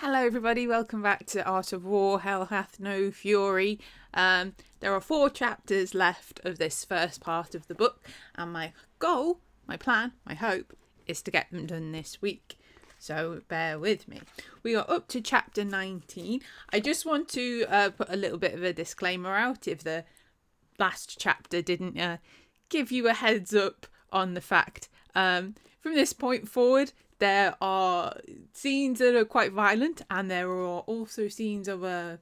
Hello everybody, welcome back to Art of War, Hell Hath No Fury. There are 4 chapters left of this first part of the book, and my goal, my plan, my hope, is to get them done this week. So bear with me. We are up to chapter 19. I just want to put a little bit of a disclaimer out if the last chapter didn't give you a heads up on the fact. From this point forward, there are scenes that are quite violent, and there are also scenes of a,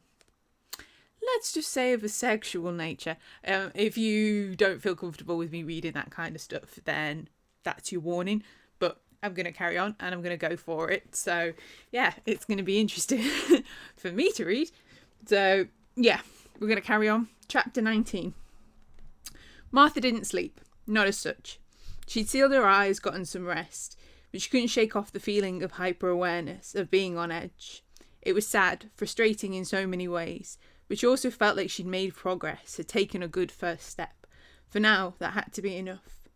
let's just say, of a sexual nature. If you don't feel comfortable with me reading that kind of stuff, then that's your warning. But I'm going to carry on, and I'm going to go for it. So, yeah, it's going to be interesting for me to read. So, yeah, we're going to carry on. Chapter 19. Martha didn't sleep, not as such. She'd sealed her eyes, gotten some rest, but she couldn't shake off the feeling of hyper-awareness, of being on edge. It was sad, frustrating in so many ways, but she also felt like she'd made progress, had taken a good first step. For now, that had to be enough.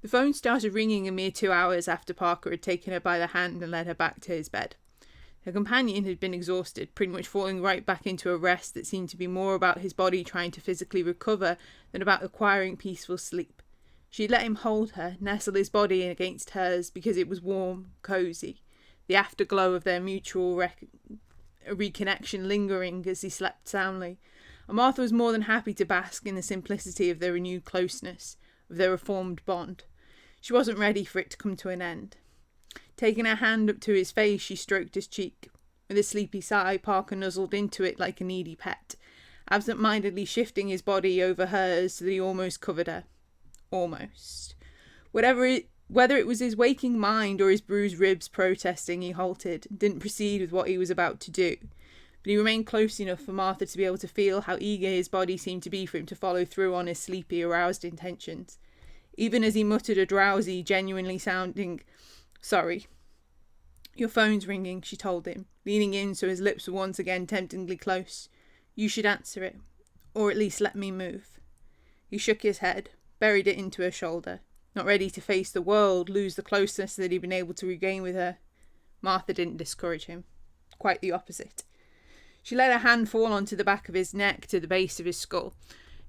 The phone started ringing a mere 2 hours after Parker had taken her by the hand and led her back to his bed. Her companion had been exhausted, pretty much falling right back into a rest that seemed to be more about his body trying to physically recover than about acquiring peaceful sleep. She'd let him hold her, nestle his body against hers because it was warm, cosy, the afterglow of their mutual reconnection lingering as he slept soundly. And Martha was more than happy to bask in the simplicity of their renewed closeness, of their reformed bond. She wasn't ready for it to come to an end. Taking her hand up to his face, she stroked his cheek. With a sleepy sigh, Parker nuzzled into it like a needy pet, absent-mindedly shifting his body over hers so that he almost covered her. Almost. Whether it was his waking mind or his bruised ribs protesting, he halted, didn't proceed with what he was about to do. But he remained close enough for Martha to be able to feel how eager his body seemed to be for him to follow through on his sleepy, aroused intentions. Even as he muttered a drowsy, genuinely sounding, "Sorry. Your phone's ringing," she told him, leaning in so his lips were once again temptingly close. "You should answer it. Or at least let me move." He shook his head, buried it into her shoulder, not ready to face the world, lose the closeness that he'd been able to regain with her. Martha didn't discourage him. Quite the opposite. She let her hand fall onto the back of his neck to the base of his skull,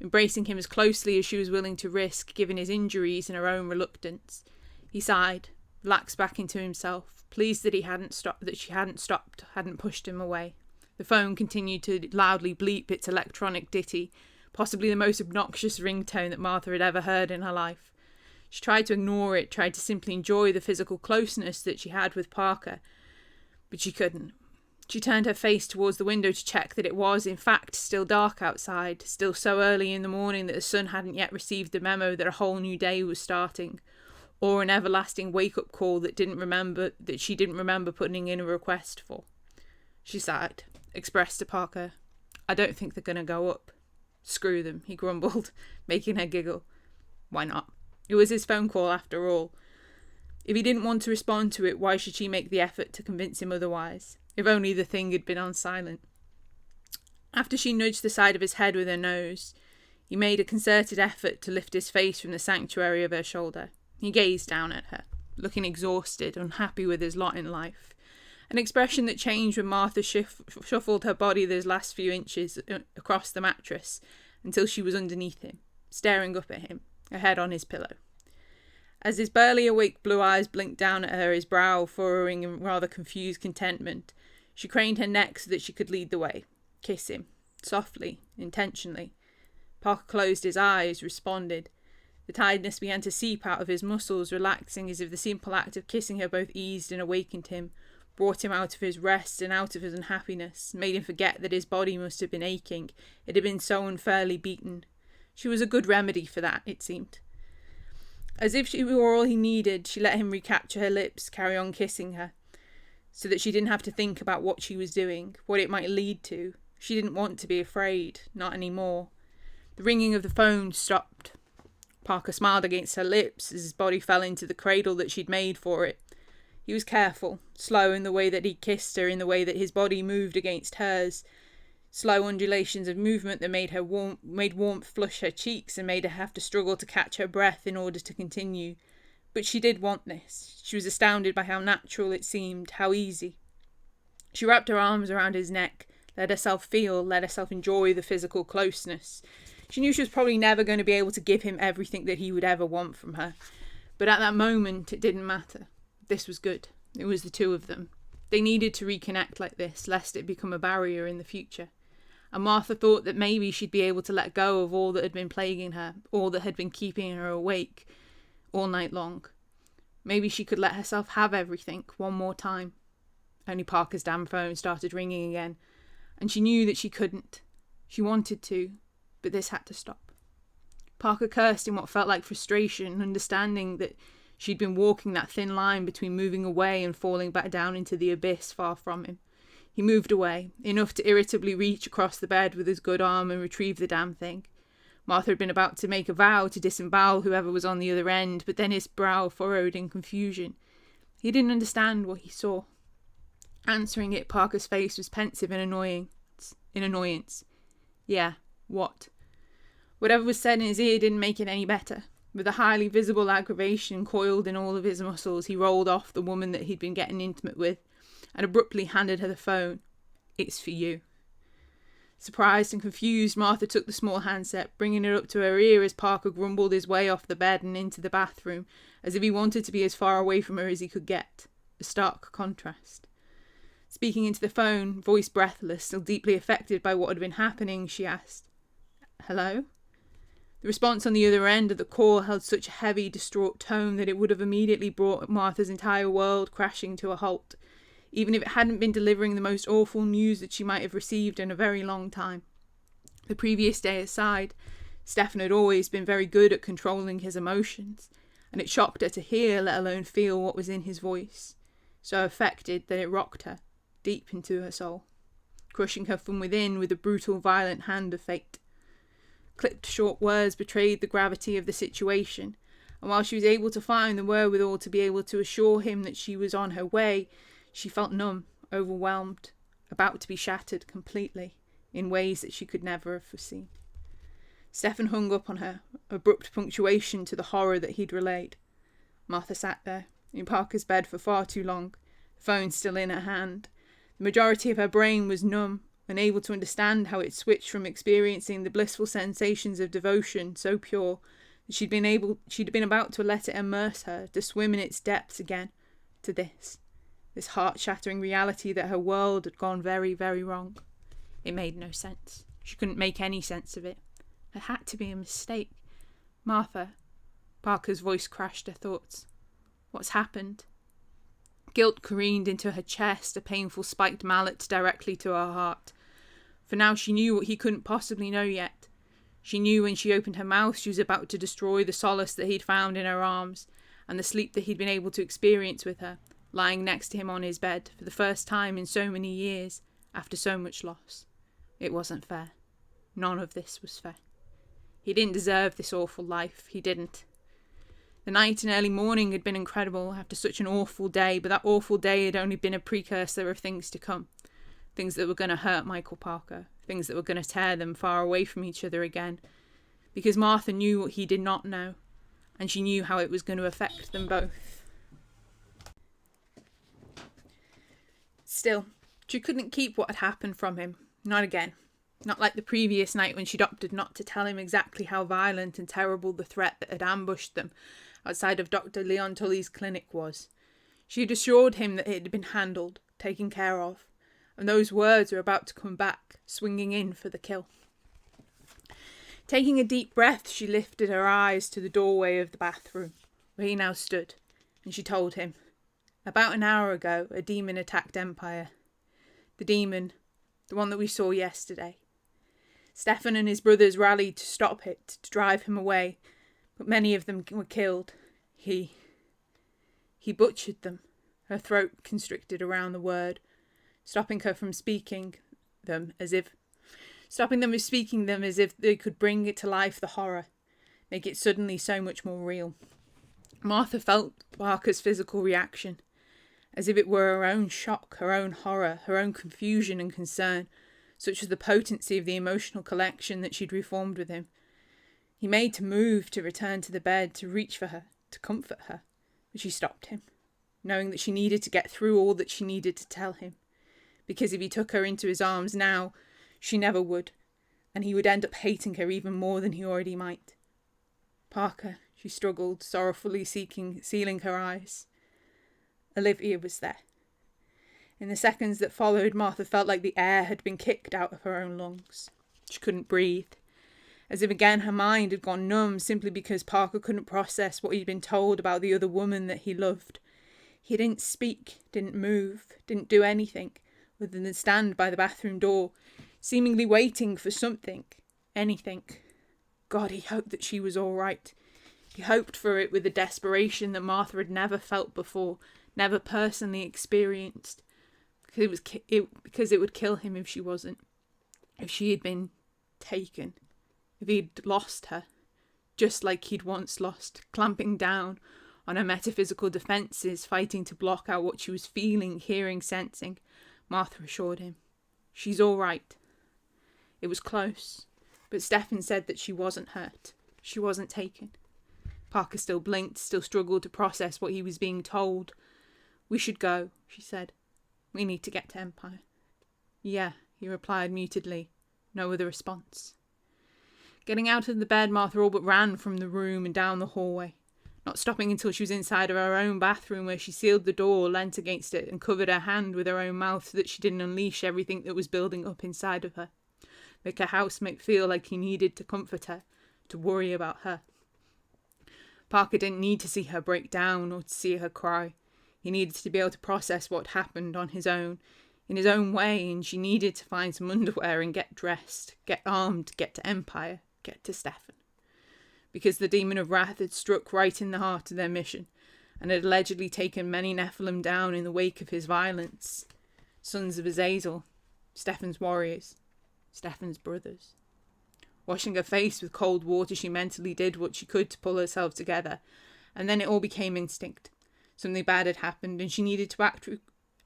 embracing him as closely as she was willing to risk, given his injuries and her own reluctance. He sighed, relaxed back into himself, pleased that she hadn't pushed him away. The phone continued to loudly bleep its electronic ditty, possibly the most obnoxious ringtone that Martha had ever heard in her life. She tried to ignore it, tried to simply enjoy the physical closeness that she had with Parker, but she couldn't. She turned her face towards the window to check that it was, in fact, still dark outside, still so early in the morning that the sun hadn't yet received the memo that a whole new day was starting, or an everlasting wake-up call that she didn't remember putting in a request for. She sighed, expressed to Parker, "I don't think they're going to go up." "Screw them," he grumbled, making her giggle. Why not? It was his phone call after all. If he didn't want to respond to it, why should she make the effort to convince him otherwise? If only the thing had been on silent. After she nudged the side of his head with her nose, he made a concerted effort to lift his face from the sanctuary of her shoulder. He gazed down at her, looking exhausted, unhappy with his lot in life. An expression that changed when Martha shuffled her body those last few inches across the mattress until she was underneath him, staring up at him, her head on his pillow. As his barely awake blue eyes blinked down at her, his brow furrowing in rather confused contentment, she craned her neck so that she could lead the way, kiss him, softly, intentionally. Parker closed his eyes, responded. The tiredness began to seep out of his muscles, relaxing as if the simple act of kissing her both eased and awakened him, brought him out of his rest and out of his unhappiness, made him forget that his body must have been aching. It had been so unfairly beaten. She was a good remedy for that, it seemed. As if she were all he needed, she let him recapture her lips, carry on kissing her, so that she didn't have to think about what she was doing, what it might lead to. She didn't want to be afraid, not anymore. The ringing of the phone stopped. Parker smiled against her lips as his body fell into the cradle that she'd made for it. He was careful, slow in the way that he kissed her, in the way that his body moved against hers. Slow undulations of movement that made warmth flush her cheeks and made her have to struggle to catch her breath in order to continue. But she did want this. She was astounded by how natural it seemed, how easy. She wrapped her arms around his neck, let herself enjoy the physical closeness. She knew she was probably never going to be able to give him everything that he would ever want from her. But at that moment, it didn't matter. This was good. It was the two of them. They needed to reconnect like this, lest it become a barrier in the future. And Martha thought that maybe she'd be able to let go of all that had been plaguing her, all that had been keeping her awake all night long. Maybe she could let herself have everything one more time. Only Parker's damn phone started ringing again, and she knew that she couldn't. She wanted to, but this had to stop. Parker cursed in what felt like frustration, understanding that she'd been walking that thin line between moving away and falling back down into the abyss far from him. He moved away, enough to irritably reach across the bed with his good arm and retrieve the damn thing. Martha had been about to make a vow to disembowel whoever was on the other end, but then his brow furrowed in confusion. He didn't understand what he saw. Answering it, Parker's face was pensive in annoyance. Yeah, what? Whatever was said in his ear didn't make it any better. With a highly visible aggravation coiled in all of his muscles, he rolled off the woman that he'd been getting intimate with and abruptly handed her the phone. It's for you. Surprised and confused, Martha took the small handset, bringing it up to her ear as Parker grumbled his way off the bed and into the bathroom, as if he wanted to be as far away from her as he could get. A stark contrast. Speaking into the phone, voice breathless, still deeply affected by what had been happening, she asked, "Hello?" The response on the other end of the call held such a heavy, distraught tone that it would have immediately brought Martha's entire world crashing to a halt, even if it hadn't been delivering the most awful news that she might have received in a very long time. The previous day aside, Stefan had always been very good at controlling his emotions, and it shocked her to hear, let alone feel, what was in his voice, so affected that it rocked her, deep into her soul, crushing her from within with the brutal, violent hand of fate. Clipped short words betrayed the gravity of the situation, and while she was able to find the wherewithal to be able to assure him that she was on her way, she felt numb, overwhelmed, about to be shattered completely, in ways that she could never have foreseen. Stefan hung up on her, abrupt punctuation to the horror that he'd relayed. Martha sat there, in Parker's bed for far too long, the phone still in her hand. The majority of her brain was numb, unable to understand how it switched from experiencing the blissful sensations of devotion so pure that she'd been about to let it immerse her, to swim in its depths again, to this heart-shattering reality that her world had gone very, very wrong. It made no sense. She couldn't make any sense of it. It had to be a mistake. Martha, Parker's voice crashed her thoughts. What's happened? Guilt careened into her chest, a painful spiked mallet directly to her heart. For now she knew what he couldn't possibly know yet. She knew when she opened her mouth she was about to destroy the solace that he'd found in her arms, and the sleep that he'd been able to experience with her, lying next to him on his bed, for the first time in so many years, after so much loss. It wasn't fair. None of this was fair. He didn't deserve this awful life. He didn't. The night and early morning had been incredible after such an awful day, but that awful day had only been a precursor of things to come. Things that were going to hurt Michael Parker. Things that were going to tear them far away from each other again. Because Martha knew what he did not know, and she knew how it was going to affect them both. Still, she couldn't keep what had happened from him. Not again. Not like the previous night when she'd opted not to tell him exactly how violent and terrible the threat that had ambushed them outside of Dr. Leon Tully's clinic was. She had assured him that it had been handled, taken care of, and those words were about to come back, swinging in for the kill. Taking a deep breath, she lifted her eyes to the doorway of the bathroom, where he now stood, and she told him, "About an hour ago, a demon attacked MPIA. The demon, the one that we saw yesterday. Stefan and his brothers rallied to stop it, to drive him away, but many of them were killed. He butchered them." Her throat constricted around the word, stopping her from speaking them as if they could bring it to life, the horror, make it suddenly so much more real. Martha felt Parker's physical reaction, as if it were her own shock, her own horror, her own confusion and concern, such was the potency of the emotional collection that she'd reformed with him. He made to move, to return to the bed, to reach for her, to comfort her, but she stopped him, knowing that she needed to get through all that she needed to tell him. because if he took her into his arms now, she never would, and he would end up hating her even more than he already might. Parker, she struggled, sorrowfully sealing her eyes. Olivia was there. In the seconds that followed, Martha felt like the air had been kicked out of her own lungs. She couldn't breathe. As if again her mind had gone numb simply because Parker couldn't process what he'd been told about the other woman that he loved. He didn't speak, didn't move, didn't do anything other than stand by the bathroom door, seemingly waiting for something, anything. God, he hoped that she was all right. He hoped for it with a desperation that Martha had never felt before, never personally experienced, because it would kill him if she wasn't, if she had been taken, if he'd lost her, just like he'd once lost, clamping down on her metaphysical defences, fighting to block out what she was feeling, hearing, sensing. Martha assured him, "She's all right." It was close, but Stefan said that she wasn't hurt. She wasn't taken. Parker still blinked, still struggled to process what he was being told. "We should go," she said. "We need to get to Empire." "Yeah," he replied mutedly. No other response. Getting out of the bed, Martha all but ran from the room and down the hallway, not stopping until she was inside of her own bathroom, where she sealed the door, leant against it, and covered her hand with her own mouth so that she didn't unleash everything that was building up inside of her. Make her housemate feel like he needed to comfort her, to worry about her. Parker didn't need to see her break down or to see her cry. He needed to be able to process what happened on his own, in his own way, and she needed to find some underwear and get dressed, get armed, get to Empire, get to Stefan. Because the demon of wrath had struck right in the heart of their mission, and had allegedly taken many Nephilim down in the wake of his violence. Sons of Azazel, Stefan's warriors, Stefan's brothers. Washing her face with cold water, she mentally did what she could to pull herself together, and then it all became instinct. Something bad had happened, and she needed to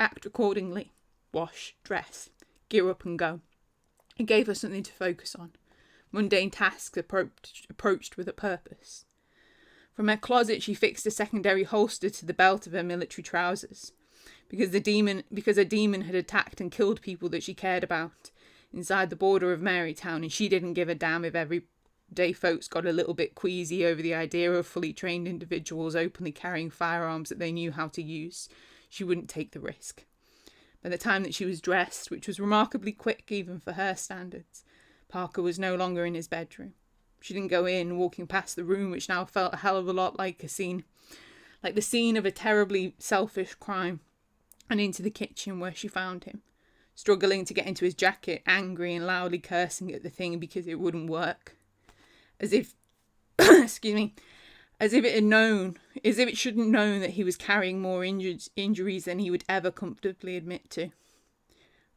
act accordingly. Wash, dress, gear up and go. It gave her something to focus on. Mundane tasks approached with a purpose. From her closet, she fixed a secondary holster to the belt of her military trousers, because a demon had attacked and killed people that she cared about inside the border of Marytown, and she didn't give a damn if everyday folks got a little bit queasy over the idea of fully trained individuals openly carrying firearms that they knew how to use. She wouldn't take the risk. By the time that she was dressed, which was remarkably quick even for her standards, Parker was no longer in his bedroom. She didn't go in, walking past the room, which now felt a hell of a lot like the scene of a terribly selfish crime, and into the kitchen where she found him, struggling to get into his jacket, angry and loudly cursing at the thing because it wouldn't work. As if, as if it shouldn't known that he was carrying more injuries than he would ever comfortably admit to.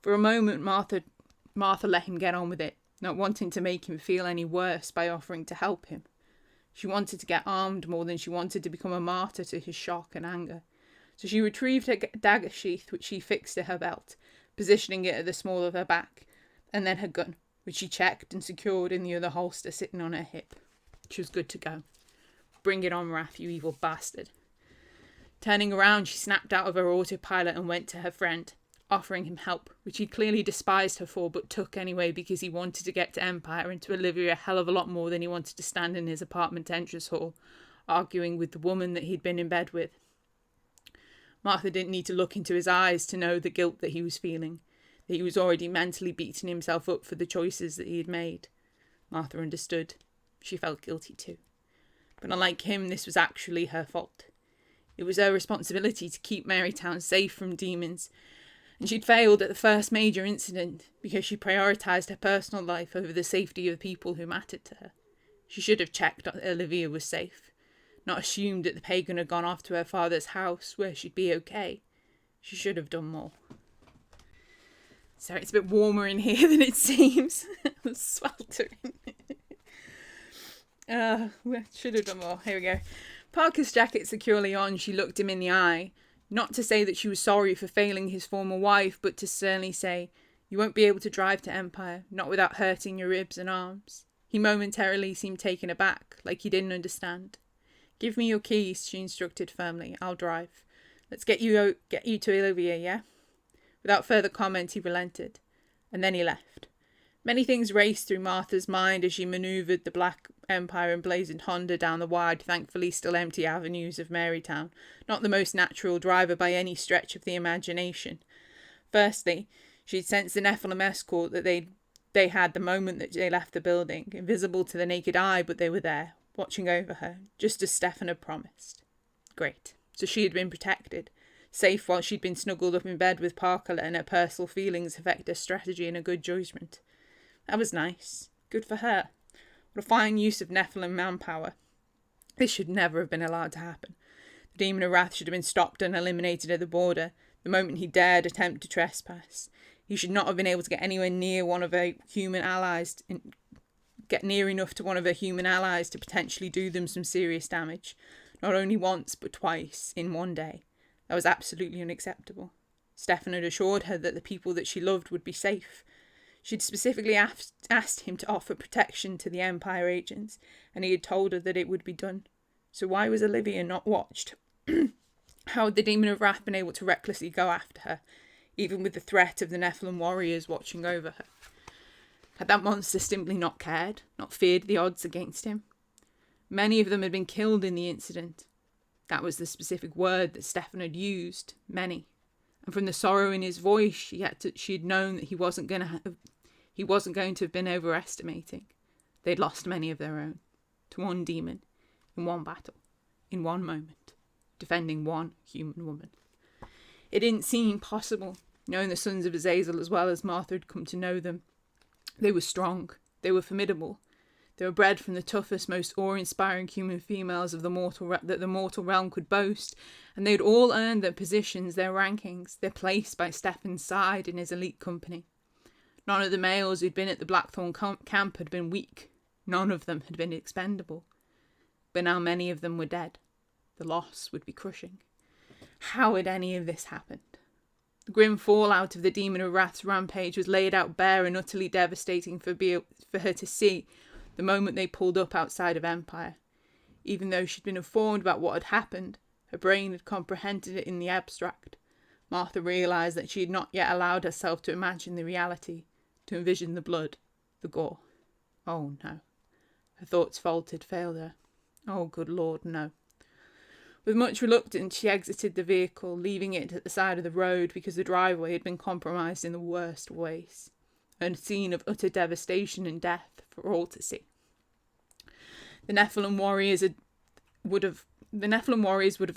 For a moment, Martha let him get on with it, not wanting to make him feel any worse by offering to help him. She wanted to get armed more than she wanted to become a martyr to his shock and anger. So she retrieved her dagger sheath, which she fixed to her belt, positioning it at the small of her back, and then her gun, which she checked and secured in the other holster sitting on her hip. She was good to go. "Bring it on, Wrath, you evil bastard." Turning around, she snapped out of her autopilot and went to her friend, offering him help, which he clearly despised her for, but took anyway because he wanted to get to Empire and to Olivia a hell of a lot more than he wanted to stand in his apartment entrance hall, arguing with the woman that he'd been in bed with. Martha didn't need to look into his eyes to know the guilt that he was feeling, that he was already mentally beating himself up for the choices that he had made. Martha understood. She felt guilty too. But unlike him, this was actually her fault. It was her responsibility to keep Marytown safe from demons, and she'd failed at the first major incident because she prioritised her personal life over the safety of the people who mattered to her. She should have checked that Olivia was safe, not assumed that the pagan had gone off to her father's house where she'd be okay. She should have done more. Sorry, it's a bit warmer in here than it seems. I'm sweltering. We should have done more. Here we go. Parker's jacket securely on, she looked him in the eye. Not to say that she was sorry for failing his former wife, but to sternly say, "You won't be able to drive to Empire, not without hurting your ribs and arms." He momentarily seemed taken aback, like he didn't understand. "Give me your keys," she instructed firmly. "I'll drive. Let's get you to Olivia, yeah?" Without further comment, he relented, and then he left. Many things raced through Martha's mind as she manoeuvred the black Empire emblazoned Honda down the wide, thankfully still empty avenues of Marytown, not the most natural driver by any stretch of the imagination. Firstly, she'd sensed the Nephilim escort that they had the moment that they left the building, invisible to the naked eye, but they were there, watching over her, just as Stefan had promised. Great. So she had been protected, safe while she'd been snuggled up in bed with Parker, letting her personal feelings affect her strategy and her good judgment. That was nice. Good for her. What a fine use of Nephilim manpower. This should never have been allowed to happen. The Demon of Wrath should have been stopped and eliminated at the border the moment he dared attempt to trespass. He should not have been able to get anywhere near one of her human allies, get near enough to one of her human allies to potentially do them some serious damage. Not only once, but twice, in one day. That was absolutely unacceptable. Stefan had assured her that the people that she loved would be safe. She'd specifically asked him to offer protection to the Empire agents, and he had told her that it would be done. So why was Olivia not watched? How had the Demon of Wrath been able to recklessly go after her, even with the threat of the Nephilim warriors watching over her? Had that monster simply not cared, not feared the odds against him? Many of them had been killed in the incident. That was the specific word that Stefan had used, many. And from the sorrow in his voice, she had known that he wasn't going to have been overestimating. They'd lost many of their own, to one demon, in one battle, in one moment, defending one human woman. It didn't seem possible, knowing the sons of Azazel as well as Martha had come to know them. They were strong, they were formidable. They were bred from the toughest, most awe-inspiring human females of that the mortal realm could boast, and they'd all earned their positions, their rankings, their place by Stefan's side in his elite company. None of the males who'd been at the Blackthorn camp had been weak. None of them had been expendable. But now many of them were dead. The loss would be crushing. How had any of this happened? The grim fallout of the Demon of Wrath's rampage was laid out bare and utterly devastating for her to see the moment they pulled up outside of Empire. Even though she'd been informed about what had happened, her brain had comprehended it in the abstract. Martha realised that she had not yet allowed herself to imagine the reality, to envision the blood, the gore. Oh no. Her thoughts faltered, failed her. Oh, good Lord, no. With much reluctance, she exited the vehicle, leaving it at the side of the road because the driveway had been compromised in the worst ways. A scene of utter devastation and death for all to see. The Nephilim warriors would have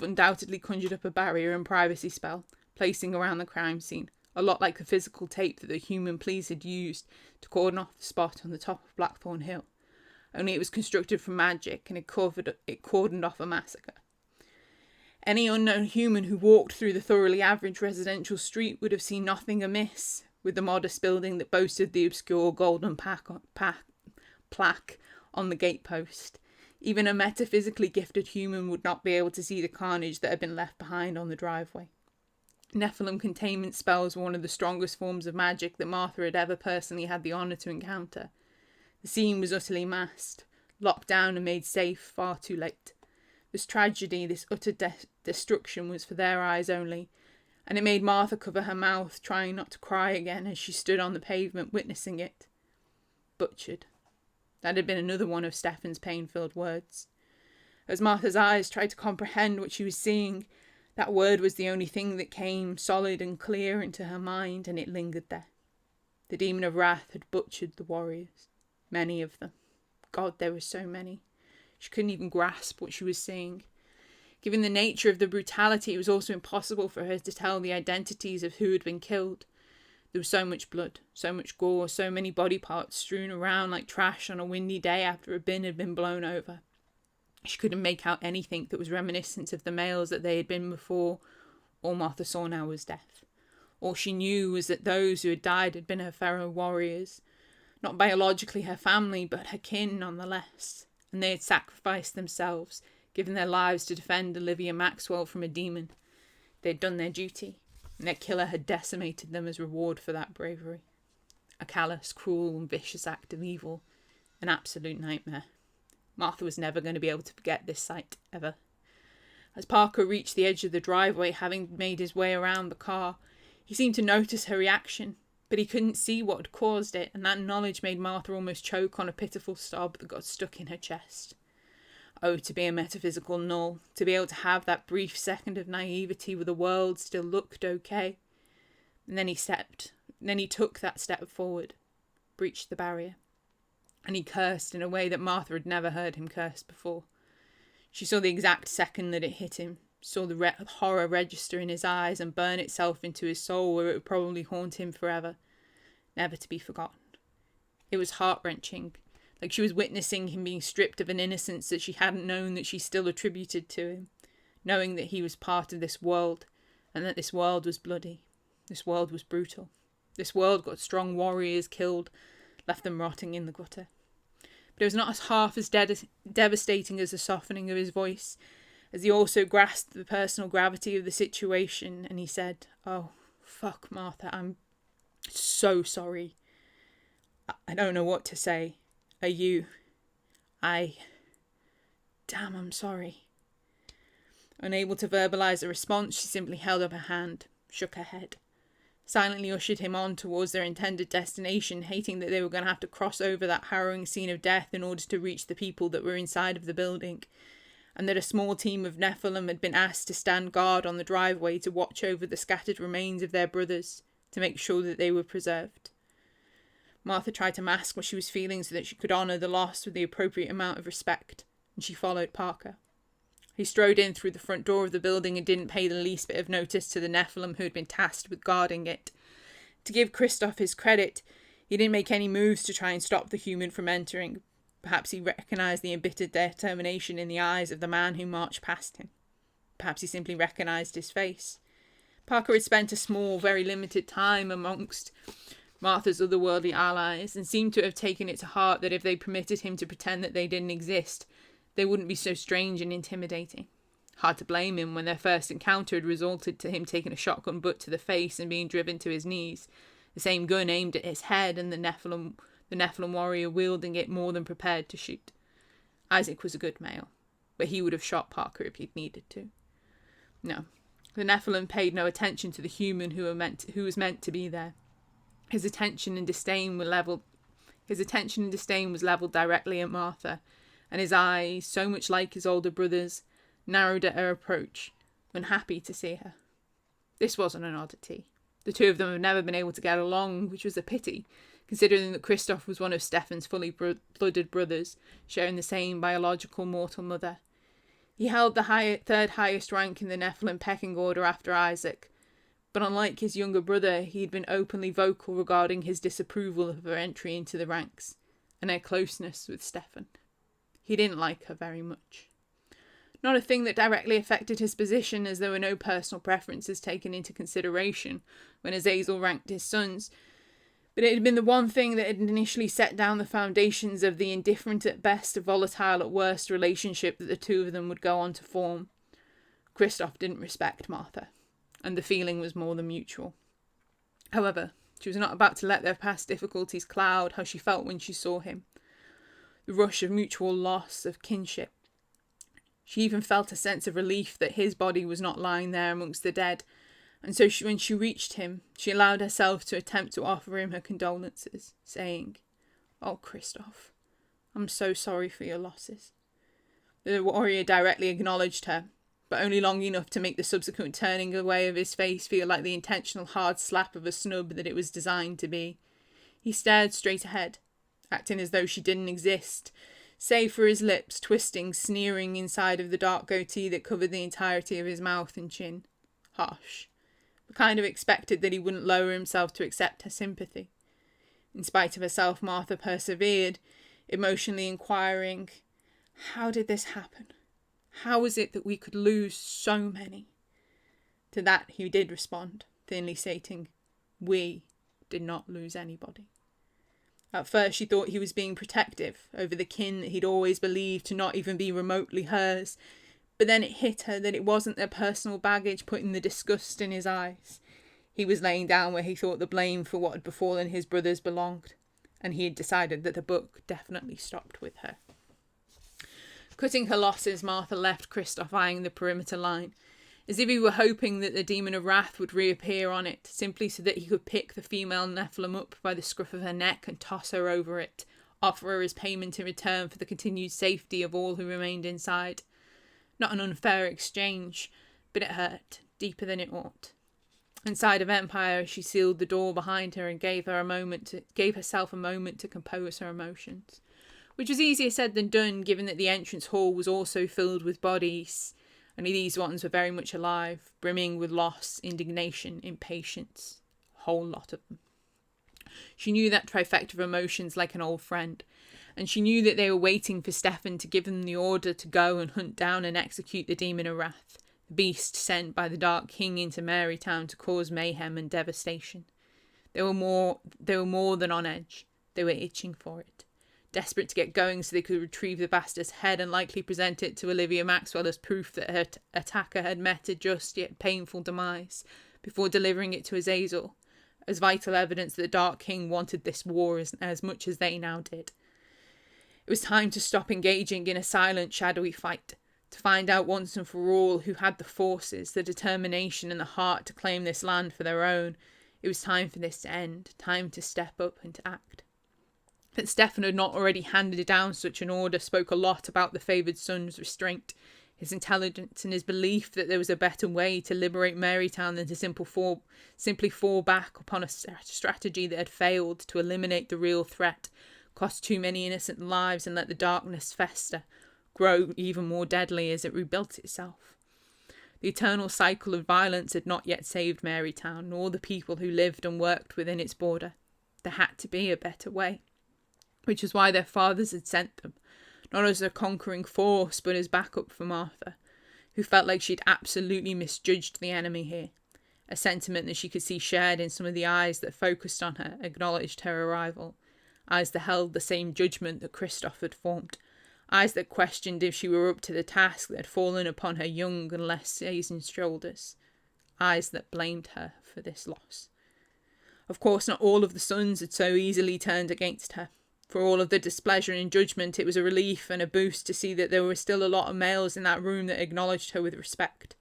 undoubtedly conjured up a barrier and privacy spell, placing around the crime scene, a lot like the physical tape that the human police had used to cordon off the spot on the top of Blackthorn Hill. Only it was constructed from magic, and it cordoned off a massacre. Any unknown human who walked through the thoroughly average residential street would have seen nothing amiss with the modest building that boasted the obscure golden plaque on the gatepost. Even a metaphysically gifted human would not be able to see the carnage that had been left behind on the driveway. Nephilim containment spells were one of the strongest forms of magic that Martha had ever personally had the honour to encounter. The scene was utterly masked, locked down and made safe far too late. This tragedy, this utter destruction was for their eyes only, and it made Martha cover her mouth, trying not to cry again as she stood on the pavement witnessing it. Butchered. That had been another one of Stefan's pain-filled words. As Martha's eyes tried to comprehend what she was seeing, that word was the only thing that came solid and clear into her mind, and it lingered there. The Demon of Wrath had butchered the warriors. Many of them. God, there were so many. She couldn't even grasp what she was seeing. Given the nature of the brutality, it was also impossible for her to tell the identities of who had been killed. There was so much blood, so much gore, so many body parts strewn around like trash on a windy day after a bin had been blown over. She couldn't make out anything that was reminiscent of the males that they had been before. All Martha saw now was death. All she knew was that those who had died had been her fellow warriors. Not biologically her family, but her kin nonetheless. And they had sacrificed themselves, given their lives to defend Olivia Maxwell from a demon. They had done their duty, and their killer had decimated them as reward for that bravery. A callous, cruel, and vicious act of evil. An absolute nightmare. Martha was never going to be able to forget this sight, ever. As Parker reached the edge of the driveway, having made his way around the car, He seemed to notice her reaction, but he couldn't see what had caused it, and that knowledge made Martha almost choke on a pitiful sob that got stuck in her chest. Oh, to be a metaphysical null, to be able to have that brief second of naivety where the world still looked okay. And then he took that step forward, breached the barrier, and he cursed in a way that Martha had never heard him curse before. She saw the exact second that it hit him, saw the horror register in his eyes and burn itself into his soul where it would probably haunt him forever, never to be forgotten. It was heart-wrenching, like she was witnessing him being stripped of an innocence that she hadn't known that she still attributed to him, knowing that he was part of this world, and that this world was bloody, this world was brutal, this world got strong warriors killed, left them rotting in the gutter. But it was not half as devastating as the softening of his voice, as he also grasped the personal gravity of the situation, and he said, "Oh, fuck, Martha, I'm so sorry. I don't know what to say. Damn, I'm sorry." Unable to verbalise a response, she simply held up her hand, shook her head, silently ushered him on towards their intended destination, hating that they were going to have to cross over that harrowing scene of death in order to reach the people that were inside of the building, and that a small team of Nephilim had been asked to stand guard on the driveway to watch over the scattered remains of their brothers, to make sure that they were preserved. Martha tried to mask what she was feeling so that she could honour the loss with the appropriate amount of respect, and she followed Parker. He strode in through the front door of the building and didn't pay the least bit of notice to the Nephilim who had been tasked with guarding it. To give Christoph his credit, he didn't make any moves to try and stop the human from entering. Perhaps he recognised the embittered determination in the eyes of the man who marched past him. Perhaps he simply recognised his face. Parker had spent a small, very limited time amongst Martha's otherworldly allies, and seemed to have taken it to heart that if they permitted him to pretend that they didn't exist, they wouldn't be so strange and intimidating. Hard to blame him when their first encounter had resulted to him taking a shotgun butt to the face and being driven to his knees, the same gun aimed at his head, and the Nephilim warrior wielding it more than prepared to shoot. Isaac was a good male, but he would have shot Parker if he'd needed to. No, the Nephilim paid no attention to the human who was meant to be there. His attention and disdain was levelled directly at Martha, and his eyes, so much like his older brother's, narrowed at her approach, unhappy to see her. This wasn't an oddity. The two of them had never been able to get along, which was a pity, considering that Christoph was one of Stefan's fully blooded brothers, sharing the same biological mortal mother. He held the third highest rank in the Nephilim pecking order after Isaac, but unlike his younger brother, he had been openly vocal regarding his disapproval of her entry into the ranks, and her closeness with Stefan. He didn't like her very much. Not a thing that directly affected his position, as there were no personal preferences taken into consideration when Azazel ranked his sons, but it had been the one thing that had initially set down the foundations of the indifferent at best, volatile at worst relationship that the two of them would go on to form. Christoph didn't respect Martha, and the feeling was more than mutual. However, she was not about to let their past difficulties cloud how she felt when she saw him. The rush of mutual loss, of kinship. She even felt a sense of relief that his body was not lying there amongst the dead, and so when she reached him, she allowed herself to attempt to offer him her condolences, saying, "Oh, Christoph, I'm so sorry for your losses." The warrior directly acknowledged her, but only long enough to make the subsequent turning away of his face feel like the intentional hard slap of a snub that it was designed to be. He stared straight ahead, acting as though she didn't exist, save for his lips twisting, sneering inside of the dark goatee that covered the entirety of his mouth and chin. Harsh, but kind of expected that he wouldn't lower himself to accept her sympathy. In spite of herself, Martha persevered, emotionally inquiring, "How did this happen? How was it that we could lose so many?" To that he did respond, thinly stating, "We did not lose anybody." At first she thought he was being protective over the kin that he'd always believed to not even be remotely hers, but then it hit her that it wasn't their personal baggage putting the disgust in his eyes. He was laying down where he thought the blame for what had befallen his brothers belonged, and he had decided that the book definitely stopped with her. Cutting her losses, Martha left Christoph eyeing the perimeter line. as if he were hoping that the demon of wrath would reappear on it, simply so that he could pick the female Nephilim up by the scruff of her neck and toss her over it, offer her as payment in return for the continued safety of all who remained inside. Not an unfair exchange, but it hurt, deeper than it ought. Inside of MPIA, she sealed the door behind her and gave herself a moment to compose her emotions, which was easier said than done, given that the entrance hall was also filled with bodies. Only these ones were very much alive, brimming with loss, indignation, impatience. A whole lot of them. She knew that trifecta of emotions like an old friend, and she knew that they were waiting for Stefan to give them the order to go and hunt down and execute the demon of wrath, the beast sent by the Dark King into Marytown to cause mayhem and devastation. They were more than on edge. They were itching for it. Desperate to get going so they could retrieve the bastard's head and likely present it to Olivia Maxwell as proof that her attacker had met a just yet painful demise, before delivering it to Azazel, as vital evidence that the Dark King wanted this war as much as they now did. It was time to stop engaging in a silent, shadowy fight, to find out once and for all who had the forces, the determination and the heart to claim this land for their own. It was time for this to end, time to step up and to act. That Stefan had not already handed down such an order spoke a lot about the favoured son's restraint, his intelligence, and his belief that there was a better way to liberate Marytown than to simply fall back upon a strategy that had failed to eliminate the real threat, cost too many innocent lives, and let the darkness fester, grow even more deadly as it rebuilt itself. The eternal cycle of violence had not yet saved Marytown, nor the people who lived and worked within its border. There had to be a better way, which was why their fathers had sent them, not as a conquering force, but as backup for Martha, who felt like she'd absolutely misjudged the enemy here, a sentiment that she could see shared in some of the eyes that focused on her, acknowledged her arrival, eyes that held the same judgment that Christoph had formed, eyes that questioned if she were up to the task that had fallen upon her young and less seasoned shoulders, eyes that blamed her for this loss. Of course, not all of the sons had so easily turned against her. For all of the displeasure and judgment, it was a relief and a boost to see that there were still a lot of males in that room that acknowledged her with respect,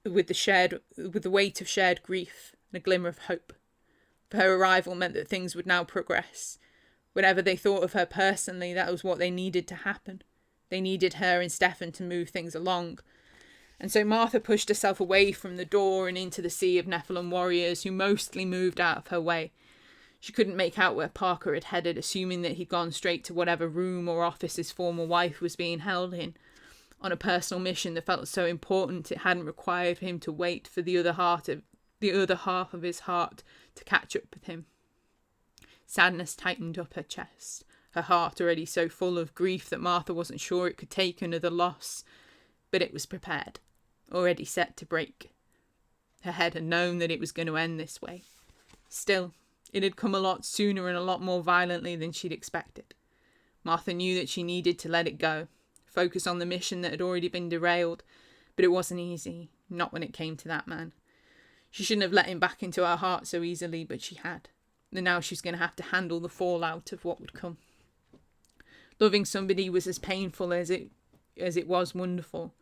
with the weight of shared grief and a glimmer of hope. For her arrival meant that things would now progress. Whatever they thought of her personally, that was what they needed to happen. They needed her and Stefan to move things along. And so Martha pushed herself away from the door and into the sea of Nephilim warriors who mostly moved out of her way. She couldn't make out where Parker had headed, assuming that he'd gone straight to whatever room or office his former wife was being held in, on a personal mission that felt so important it hadn't required him to wait for the other half of his heart to catch up with him. Sadness tightened up her chest, her heart already so full of grief that Martha wasn't sure it could take another loss, but it was prepared, already set to break. Her head had known that it was going to end this way. Still, it had come a lot sooner and a lot more violently than she'd expected. Martha knew that she needed to let it go, focus on the mission that had already been derailed, but it wasn't easy, not when it came to that man. She shouldn't have let him back into her heart so easily, but she had. And now she was going to have to handle the fallout of what would come. Loving somebody was as painful as it was wonderful.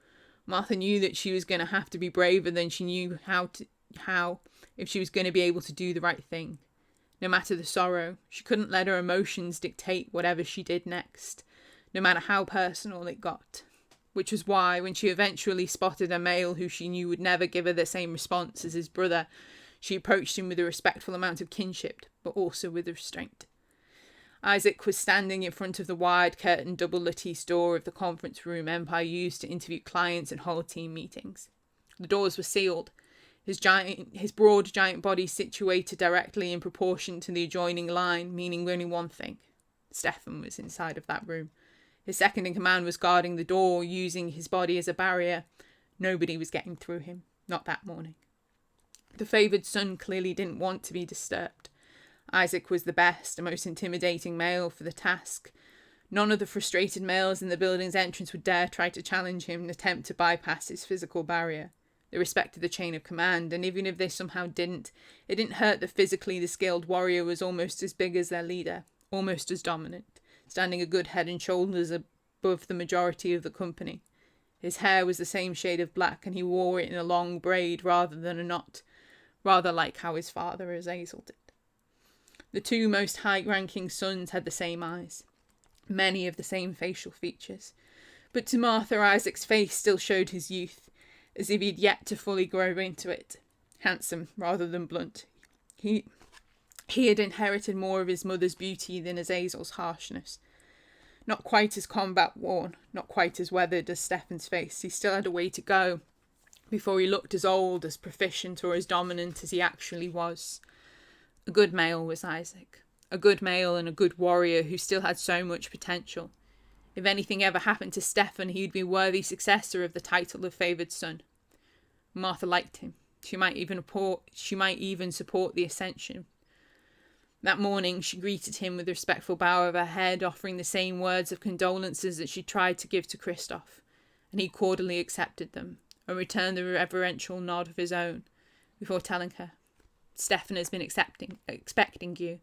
Martha knew that she was going to have to be braver than she knew how if she was going to be able to do the right thing. No matter the sorrow, she couldn't let her emotions dictate whatever she did next, no matter how personal it got. Which was why, when she eventually spotted a male who she knew would never give her the same response as his brother, she approached him with a respectful amount of kinship, but also with restraint. Isaac was standing in front of the wide curtained double lattice door of the conference room MPIA used to interview clients and hold team meetings. The doors were sealed, his broad giant body situated directly in proportion to the adjoining line, meaning only one thing. Stefan was inside of that room. His second in command was guarding the door, using his body as a barrier. Nobody was getting through him, not that morning. The favoured son clearly didn't want to be disturbed. Isaac was the best and most intimidating male for the task. None of the frustrated males in the building's entrance would dare try to challenge him and attempt to bypass his physical barrier. They respected the chain of command, and even if they somehow didn't, it didn't hurt that physically the skilled warrior was almost as big as their leader, almost as dominant, standing a good head and shoulders above the majority of the company. His hair was the same shade of black, and he wore it in a long braid rather than a knot, rather like how his father Azazel did. The two most high-ranking sons had the same eyes, many of the same facial features, but to Martha, Isaac's face still showed his youth, as if he'd yet to fully grow into it, handsome rather than blunt. He had inherited more of his mother's beauty than Azazel's harshness. Not quite as combat-worn, not quite as weathered as Stephen's face, he still had a way to go before he looked as old, as proficient, or as dominant as he actually was. A good male was Isaac. A good male and a good warrior who still had so much potential. If anything ever happened to Stephen, he'd be a worthy successor of the title of favoured son. Martha liked him. She might even support the ascension. That morning she greeted him with a respectful bow of her head, offering the same words of condolences that she tried to give to Christoph, and he cordially accepted them, and returned the reverential nod of his own, before telling her, "Stephen has been expecting you.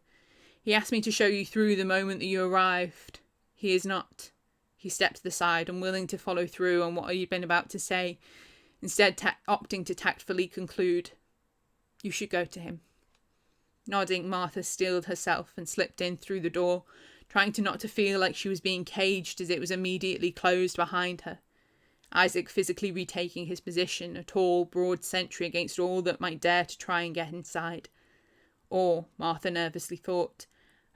He asked me to show you through the moment that you arrived. He is not." He stepped to the side, unwilling to follow through on what he had been about to say, instead opting to tactfully conclude, "You should go to him." Nodding, Martha steeled herself and slipped in through the door, trying not to feel like she was being caged as it was immediately closed behind her. Isaac physically retaking his position, a tall, broad sentry against all that might dare to try and get inside. Or, Martha nervously thought,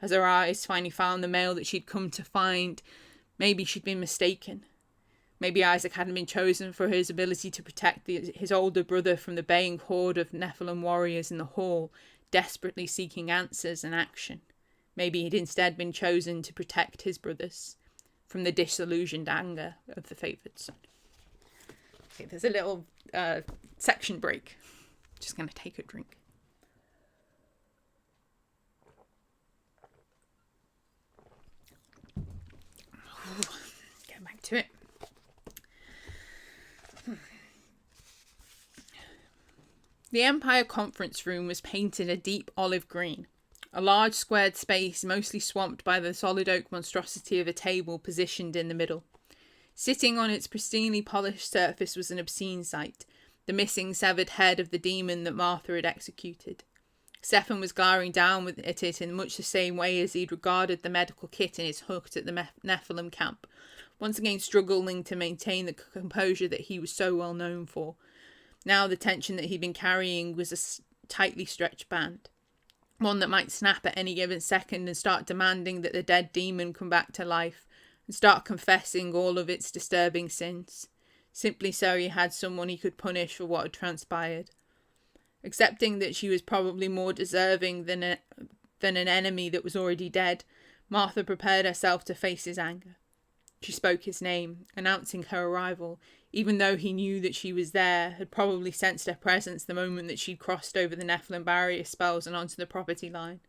as her eyes finally found the male that she'd come to find, maybe she'd been mistaken. Maybe Isaac hadn't been chosen for his ability to protect his older brother from the baying horde of Nephilim warriors in the hall, desperately seeking answers and action. Maybe he'd instead been chosen to protect his brothers from the disillusioned anger of the favoured son. Okay, there's a little section break. Just going to take a drink. Get back to it. The Empire conference room was painted a deep olive green. A large squared space mostly swamped by the solid oak monstrosity of a table positioned in the middle. Sitting on its pristinely polished surface was an obscene sight, the missing severed head of the demon that Martha had executed. Stephen was glaring down at it in much the same way as he'd regarded the medical kit in his hut at the Nephilim camp, once again struggling to maintain the composure that he was so well known for. Now the tension that he'd been carrying was a tightly stretched band, one that might snap at any given second and start demanding that the dead demon come back to life and start confessing all of its disturbing sins, simply so he had someone he could punish for what had transpired. Accepting that she was probably more deserving than an enemy that was already dead, Martha prepared herself to face his anger. She spoke his name, announcing her arrival, even though he knew that she was there, had probably sensed her presence the moment that she'd crossed over the Nephilim barrier spells and onto the property line.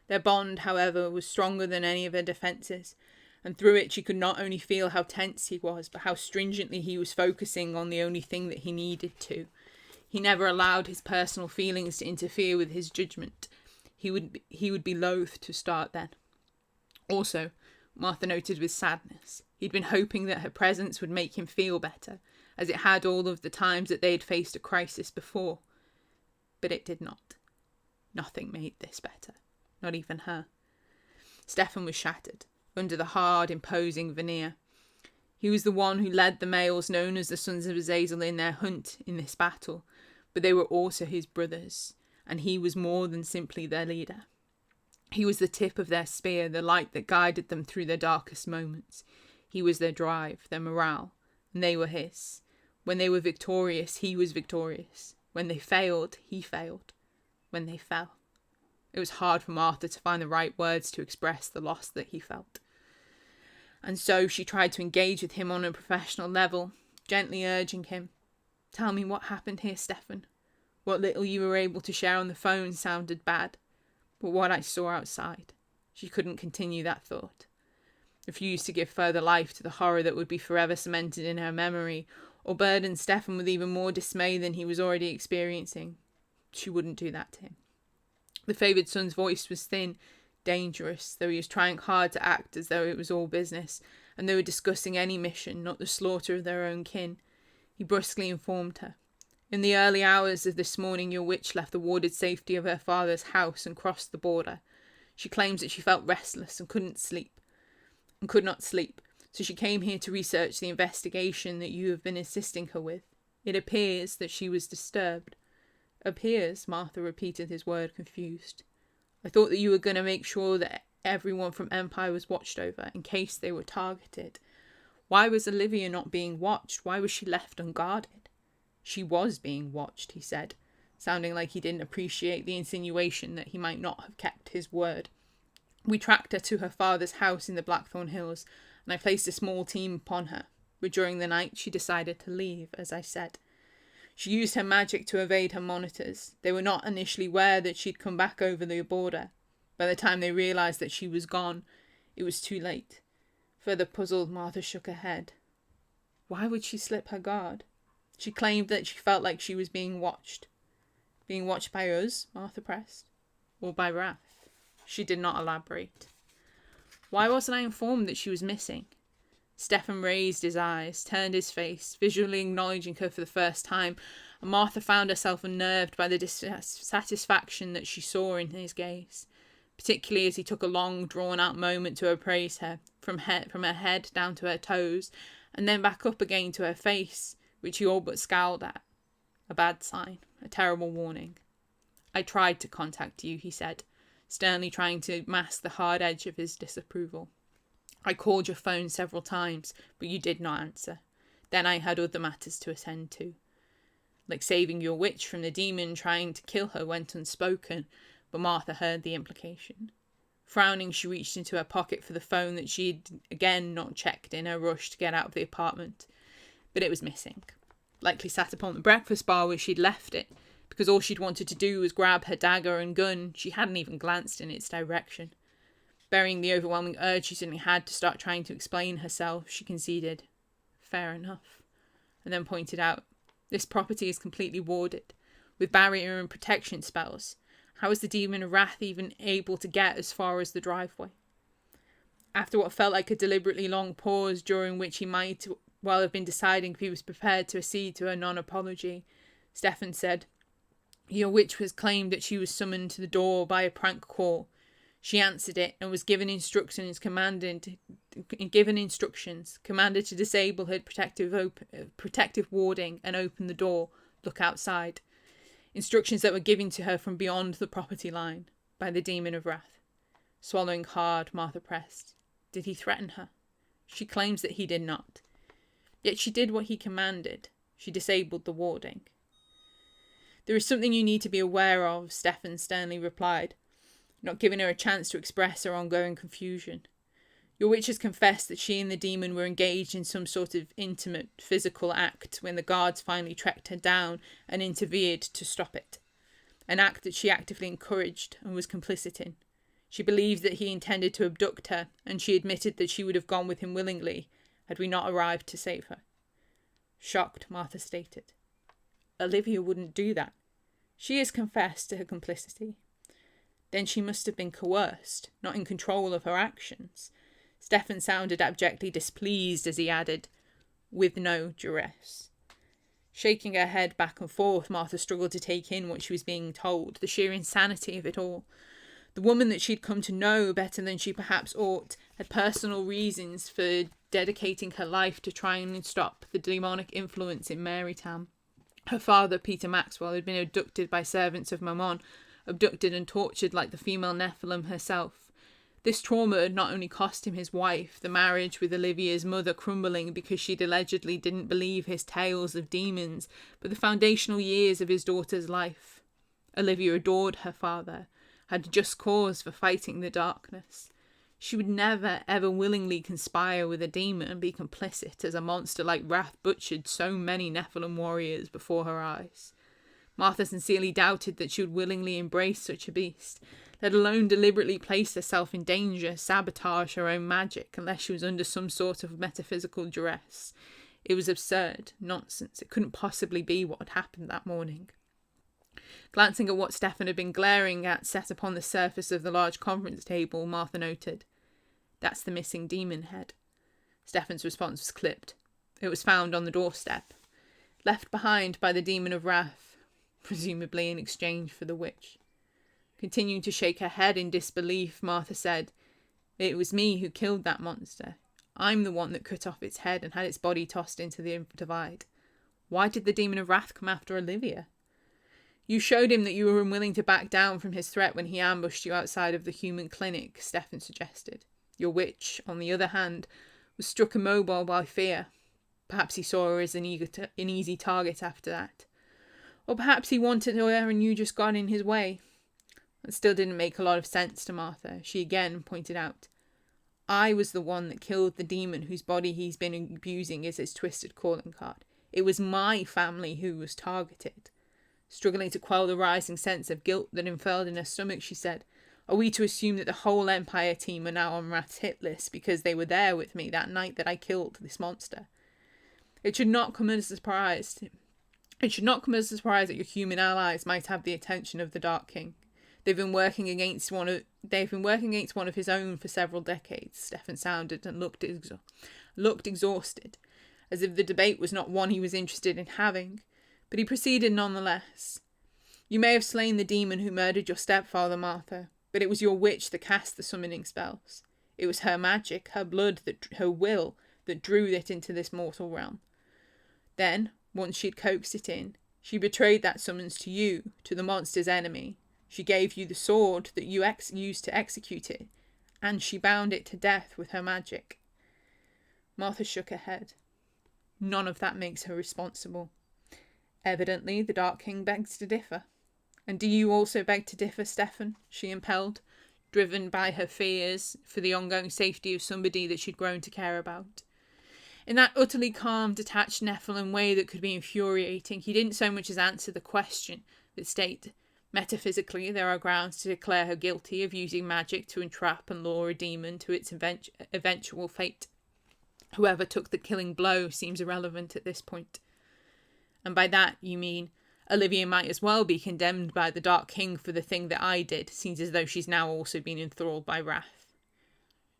Their bond, however, was stronger than any of her defences, and through it she could not only feel how tense he was, but how stringently he was focusing on the only thing that he needed to. He never allowed his personal feelings to interfere with his judgment. He would be loath to start then. Also, Martha noted with sadness, he'd been hoping that her presence would make him feel better, as it had all of the times that they had faced a crisis before. But it did not. Nothing made this better. Not even her. Stephen was shattered, under the hard, imposing veneer. He was the one who led the males known as the Sons of Azazel in their hunt in this battle, but they were also his brothers, and he was more than simply their leader. He was the tip of their spear, the light that guided them through their darkest moments. He was their drive, their morale, and they were his. When they were victorious, he was victorious. When they failed, he failed. When they fell. It was hard for Martha to find the right words to express the loss that he felt. And so she tried to engage with him on a professional level, gently urging him, "Tell me what happened here, Stephen. What little you were able to share on the phone sounded bad. But what I saw outside." She couldn't continue that thought. Refused to give further life to the horror that would be forever cemented in her memory, or burden Stephen with even more dismay than he was already experiencing. She wouldn't do that to him. The favoured son's voice was thin, dangerous, though he was trying hard to act as though it was all business, and they were discussing any mission, not the slaughter of their own kin. He brusquely informed her. In the early hours of this morning, your witch left the warded safety of her father's house and crossed the border. She claims that she felt restless and could not sleep, so she came here to research the investigation that you have been assisting her with. It appears that she was disturbed. Appears, Martha repeated his word, confused. I thought that you were going to make sure that everyone from Empire was watched over, in case they were targeted. Why was Olivia not being watched? Why was she left unguarded? She was being watched, he said, sounding like he didn't appreciate the insinuation that he might not have kept his word. We tracked her to her father's house in the Blackthorn Hills, and I placed a small team upon her. But during the night she decided to leave, as I said. She used her magic to evade her monitors. They were not initially aware that she'd come back over the border. By the time they realised that she was gone, it was too late. Further puzzled, Martha shook her head. Why would she slip her guard? She claimed that she felt like she was being watched. Being watched by us, Martha pressed. Or by Wrath? She did not elaborate. Why wasn't I informed that she was missing? Stefan raised his eyes, turned his face, visually acknowledging her for the first time, and Martha found herself unnerved by the dissatisfaction that she saw in his gaze, particularly as he took a long, drawn-out moment to appraise her, from her head down to her toes, and then back up again to her face, which he all but scowled at. A bad sign, a terrible warning. I tried to contact you, he said, sternly trying to mask the hard edge of his disapproval. I called your phone several times, but you did not answer. Then I had other matters to attend to. Like saving your witch from the demon trying to kill her went unspoken, but Martha heard the implication. Frowning, she reached into her pocket for the phone that she had again not checked in her rush to get out of the apartment. But it was missing. Likely sat upon the breakfast bar where she'd left it, because all she'd wanted to do was grab her dagger and gun. She hadn't even glanced in its direction. Burying the overwhelming urge she suddenly had to start trying to explain herself, she conceded, fair enough, and then pointed out, this property is completely warded, with barrier and protection spells. How is the demon of Wrath even able to get as far as the driveway? After what felt like a deliberately long pause, during which he might well have been deciding if he was prepared to accede to her non-apology, Stefan said, your witch was claimed that she was summoned to the door by a prank call. She answered it and was given instructions commanded to disable her protective warding and open the door, look outside. Instructions that were given to her from beyond the property line by the demon of Wrath. Swallowing hard, Martha pressed. Did he threaten her? She claims that he did not. Yet she did what he commanded. She disabled the warding. There is something you need to be aware of, Stefan sternly replied, not giving her a chance to express her ongoing confusion. Your witch has confessed that she and the demon were engaged in some sort of intimate physical act when the guards finally tracked her down and intervened to stop it. An act that she actively encouraged and was complicit in. She believed that he intended to abduct her, and she admitted that she would have gone with him willingly had we not arrived to save her. Shocked, Martha stated. Olivia wouldn't do that. She has confessed to her complicity. Then she must have been coerced, not in control of her actions. Stefan sounded abjectly displeased as he added, with no duress. Shaking her head back and forth, Martha struggled to take in what she was being told, the sheer insanity of it all. The woman that she'd come to know better than she perhaps ought had personal reasons for dedicating her life to trying to stop the demonic influence in Marytown. Her father, Peter Maxwell, had been abducted by servants of Mammon, abducted and tortured like the female Nephilim herself. This trauma had not only cost him his wife, the marriage with Olivia's mother crumbling because she'd allegedly didn't believe his tales of demons, but the foundational years of his daughter's life. Olivia adored her father, had just cause for fighting the darkness. She would never, ever willingly conspire with a demon and be complicit as a monster like Wrath butchered so many Nephilim warriors before her eyes. Martha sincerely doubted that she would willingly embrace such a beast, let alone deliberately place herself in danger, sabotage her own magic, unless she was under some sort of metaphysical duress. It was absurd, nonsense. It couldn't possibly be what had happened that morning. Glancing at what Stefan had been glaring at set upon the surface of the large conference table, Martha noted, "That's the missing demon head." Stefan's response was clipped. It was found on the doorstep, left behind by the demon of wrath, presumably in exchange for the witch. Continuing to shake her head in disbelief, Martha said, "It was me who killed that monster. I'm the one that cut off its head and had its body tossed into the divide. Why did the demon of wrath come after Olivia?" "You showed him that you were unwilling to back down from his threat when he ambushed you outside of the human clinic," Stefan suggested. "Your witch, on the other hand, was struck immobile by fear. Perhaps he saw her as an easy target after that. Or perhaps he wanted her and you just got in his way." That still didn't make a lot of sense to Martha. She again pointed out, "I was the one that killed the demon whose body he's been abusing as his twisted calling card. It was my family who was targeted." Struggling to quell the rising sense of guilt that unfurled in her stomach, she said, "Are we to assume that the whole MPIA team are now on Rath's hit list because they were there with me that night that I killed this monster? It should not come as a surprise. It should not come as a surprise that your human allies might have the attention of the Dark King. They've been working against one of his own for several decades." Stefan sounded and looked exhausted, as if the debate was not one he was interested in having, but he proceeded nonetheless. "You may have slain the demon who murdered your stepfather, Martha, but it was your witch that cast the summoning spells. It was her magic, her blood, her will that drew it into this mortal realm. Then, once she'd coaxed it in, she betrayed that summons to you, to the monster's enemy. She gave you the sword that you used to execute it, and she bound it to death with her magic." Martha shook her head. "None of that makes her responsible." "Evidently, the Dark King begs to differ." "And do you also beg to differ, Stefan?" she impelled, driven by her fears for the ongoing safety of somebody that she'd grown to care about. In that utterly calm, detached Nephilim way that could be infuriating, he didn't so much as answer the question, but state, "Metaphysically, there are grounds to declare her guilty of using magic to entrap and lure a demon to its eventual fate. Whoever took the killing blow seems irrelevant at this point." "And by that you mean Olivia might as well be condemned by the Dark King for the thing that I did, seems as though she's now also been enthralled by wrath."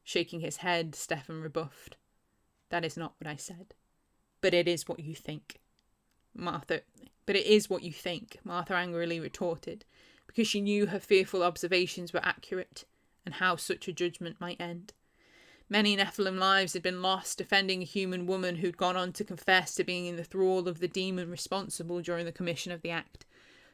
Shaking his head, Stefan rebuffed, "That is not what I said. But it is what you think." Martha angrily retorted, because she knew her fearful observations were accurate, and how such a judgment might end. Many Nephilim lives had been lost defending a human woman who'd gone on to confess to being in the thrall of the demon responsible during the commission of the act.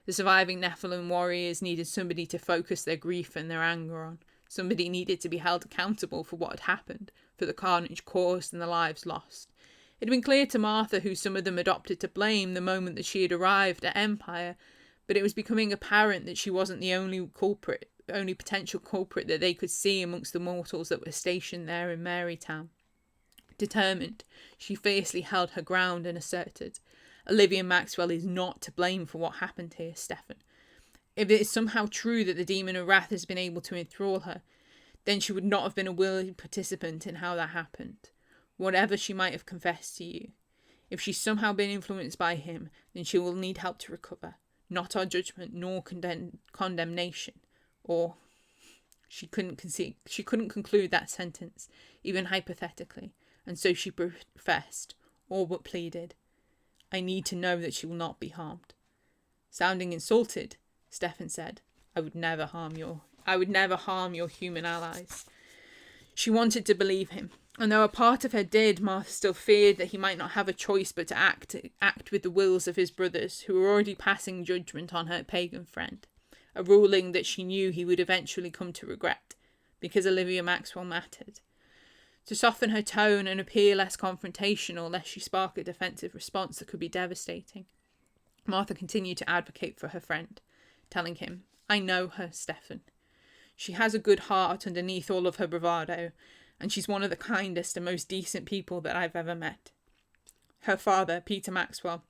The surviving Nephilim warriors needed somebody to focus their grief and their anger on. Somebody needed to be held accountable for what had happened, for the carnage caused and the lives lost. It had been clear to Martha who some of them adopted to blame the moment that she had arrived at Empire, but it was becoming apparent that she wasn't the only potential culprit that they could see amongst the mortals that were stationed there in Marytown. Determined, she fiercely held her ground and asserted, "Olivia Maxwell is not to blame for what happened here, Stefan. If it is somehow true that the demon of wrath has been able to enthrall her, then she would not have been a willing participant in how that happened, whatever she might have confessed to you. If she's somehow been influenced by him, then she will need help to recover, not our judgment nor condemnation." Or she couldn't conclude that sentence, even hypothetically, and so she professed, all but pleaded, "I need to know that she will not be harmed." Sounding insulted, Stefan said, I would never harm your human allies." She wanted to believe him, and though a part of her did, Martha still feared that he might not have a choice but to act with the wills of his brothers, who were already passing judgment on her pagan friend. A ruling that she knew he would eventually come to regret, because Olivia Maxwell mattered. To soften her tone and appear less confrontational, lest she spark a defensive response that could be devastating, Martha continued to advocate for her friend, telling him, "I know her, Stefan. She has a good heart underneath all of her bravado, and she's one of the kindest and most decent people that I've ever met. Her father, Peter Maxwell,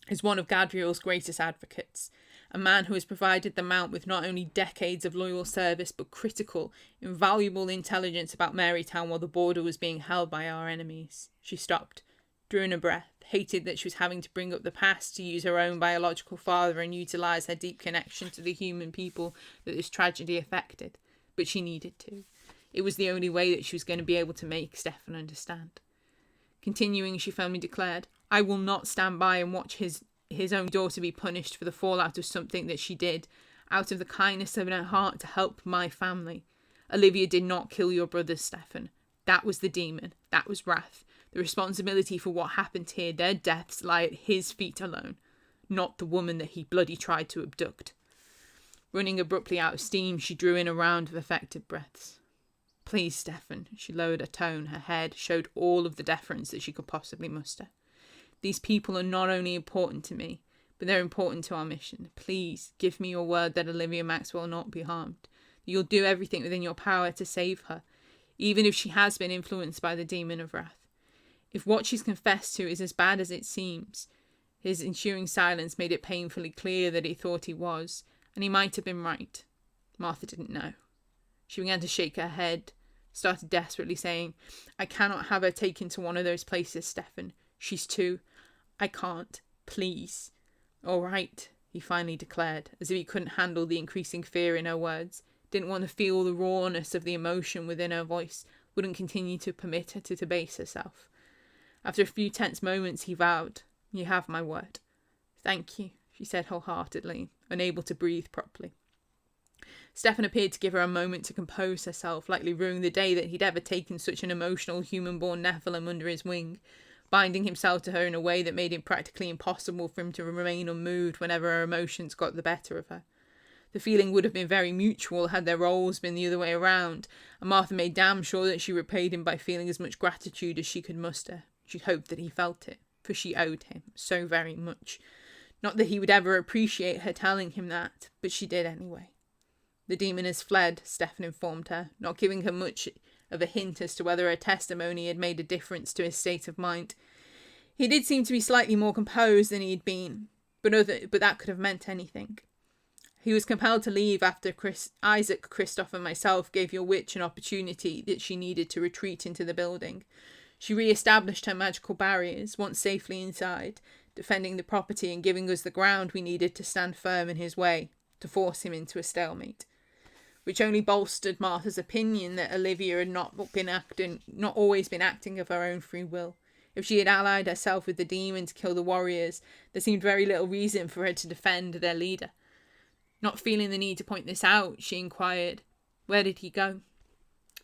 is one of Gadriel's greatest advocates, a man who has provided the Mount with not only decades of loyal service, but critical, invaluable intelligence about Marytown while the border was being held by our enemies." She stopped, drew in a breath, hated that she was having to bring up the past to use her own biological father and utilise her deep connection to the human people that this tragedy affected, but she needed to. It was the only way that she was going to be able to make Stefan understand. Continuing, she firmly declared, I will not stand by and watch his own daughter be punished for the fallout of something that she did out of the kindness of her heart to help my family. Olivia did not kill your brothers, Stefan. That was the demon. That was Wrath. The responsibility for what happened here, their deaths, lie at his feet alone, not the woman that he bloody tried to abduct. Running abruptly out of steam, she drew in a round of effective breaths. Please, Stefan, she lowered her tone. Her head showed all of the deference that she could possibly muster. These people are not only important to me, but they're important to our mission. Please, give me your word that Olivia Maxwell will not be harmed. You'll do everything within your power to save her, even if she has been influenced by the demon of Wrath. If what she's confessed to is as bad as it seems, his ensuing silence made it painfully clear that he thought he was, and he might have been right. Martha didn't know. She began to shake her head, started desperately saying, I cannot have her taken to one of those places, Stefan. She's too... I can't. Please. All right, he finally declared, as if he couldn't handle the increasing fear in her words, didn't want to feel the rawness of the emotion within her voice, wouldn't continue to permit her to debase herself. After a few tense moments, he vowed, You have my word. Thank you, she said wholeheartedly, unable to breathe properly. Stefan appeared to give her a moment to compose herself, likely ruining the day that he'd ever taken such an emotional human-born Nephilim under his wing, binding himself to her in a way that made it practically impossible for him to remain unmoved whenever her emotions got the better of her. The feeling would have been very mutual had their roles been the other way around, and Martha made damn sure that she repaid him by feeling as much gratitude as she could muster. She hoped that he felt it, for she owed him so very much. Not that he would ever appreciate her telling him that, but she did anyway. The demon has fled, Stefan informed her, not giving her much of a hint as to whether her testimony had made a difference to his state of mind. He did seem to be slightly more composed than he had been, but that could have meant anything. He was compelled to leave after Isaac, Christoph and myself gave your witch an opportunity that she needed to retreat into the building. She re-established her magical barriers, once safely inside, defending the property and giving us the ground we needed to stand firm in his way, to force him into a stalemate. Which only bolstered Martha's opinion that Olivia had not always been acting of her own free will. If she had allied herself with the demon to kill the warriors, there seemed very little reason for her to defend their leader. Not feeling the need to point this out, she inquired, Where did he go?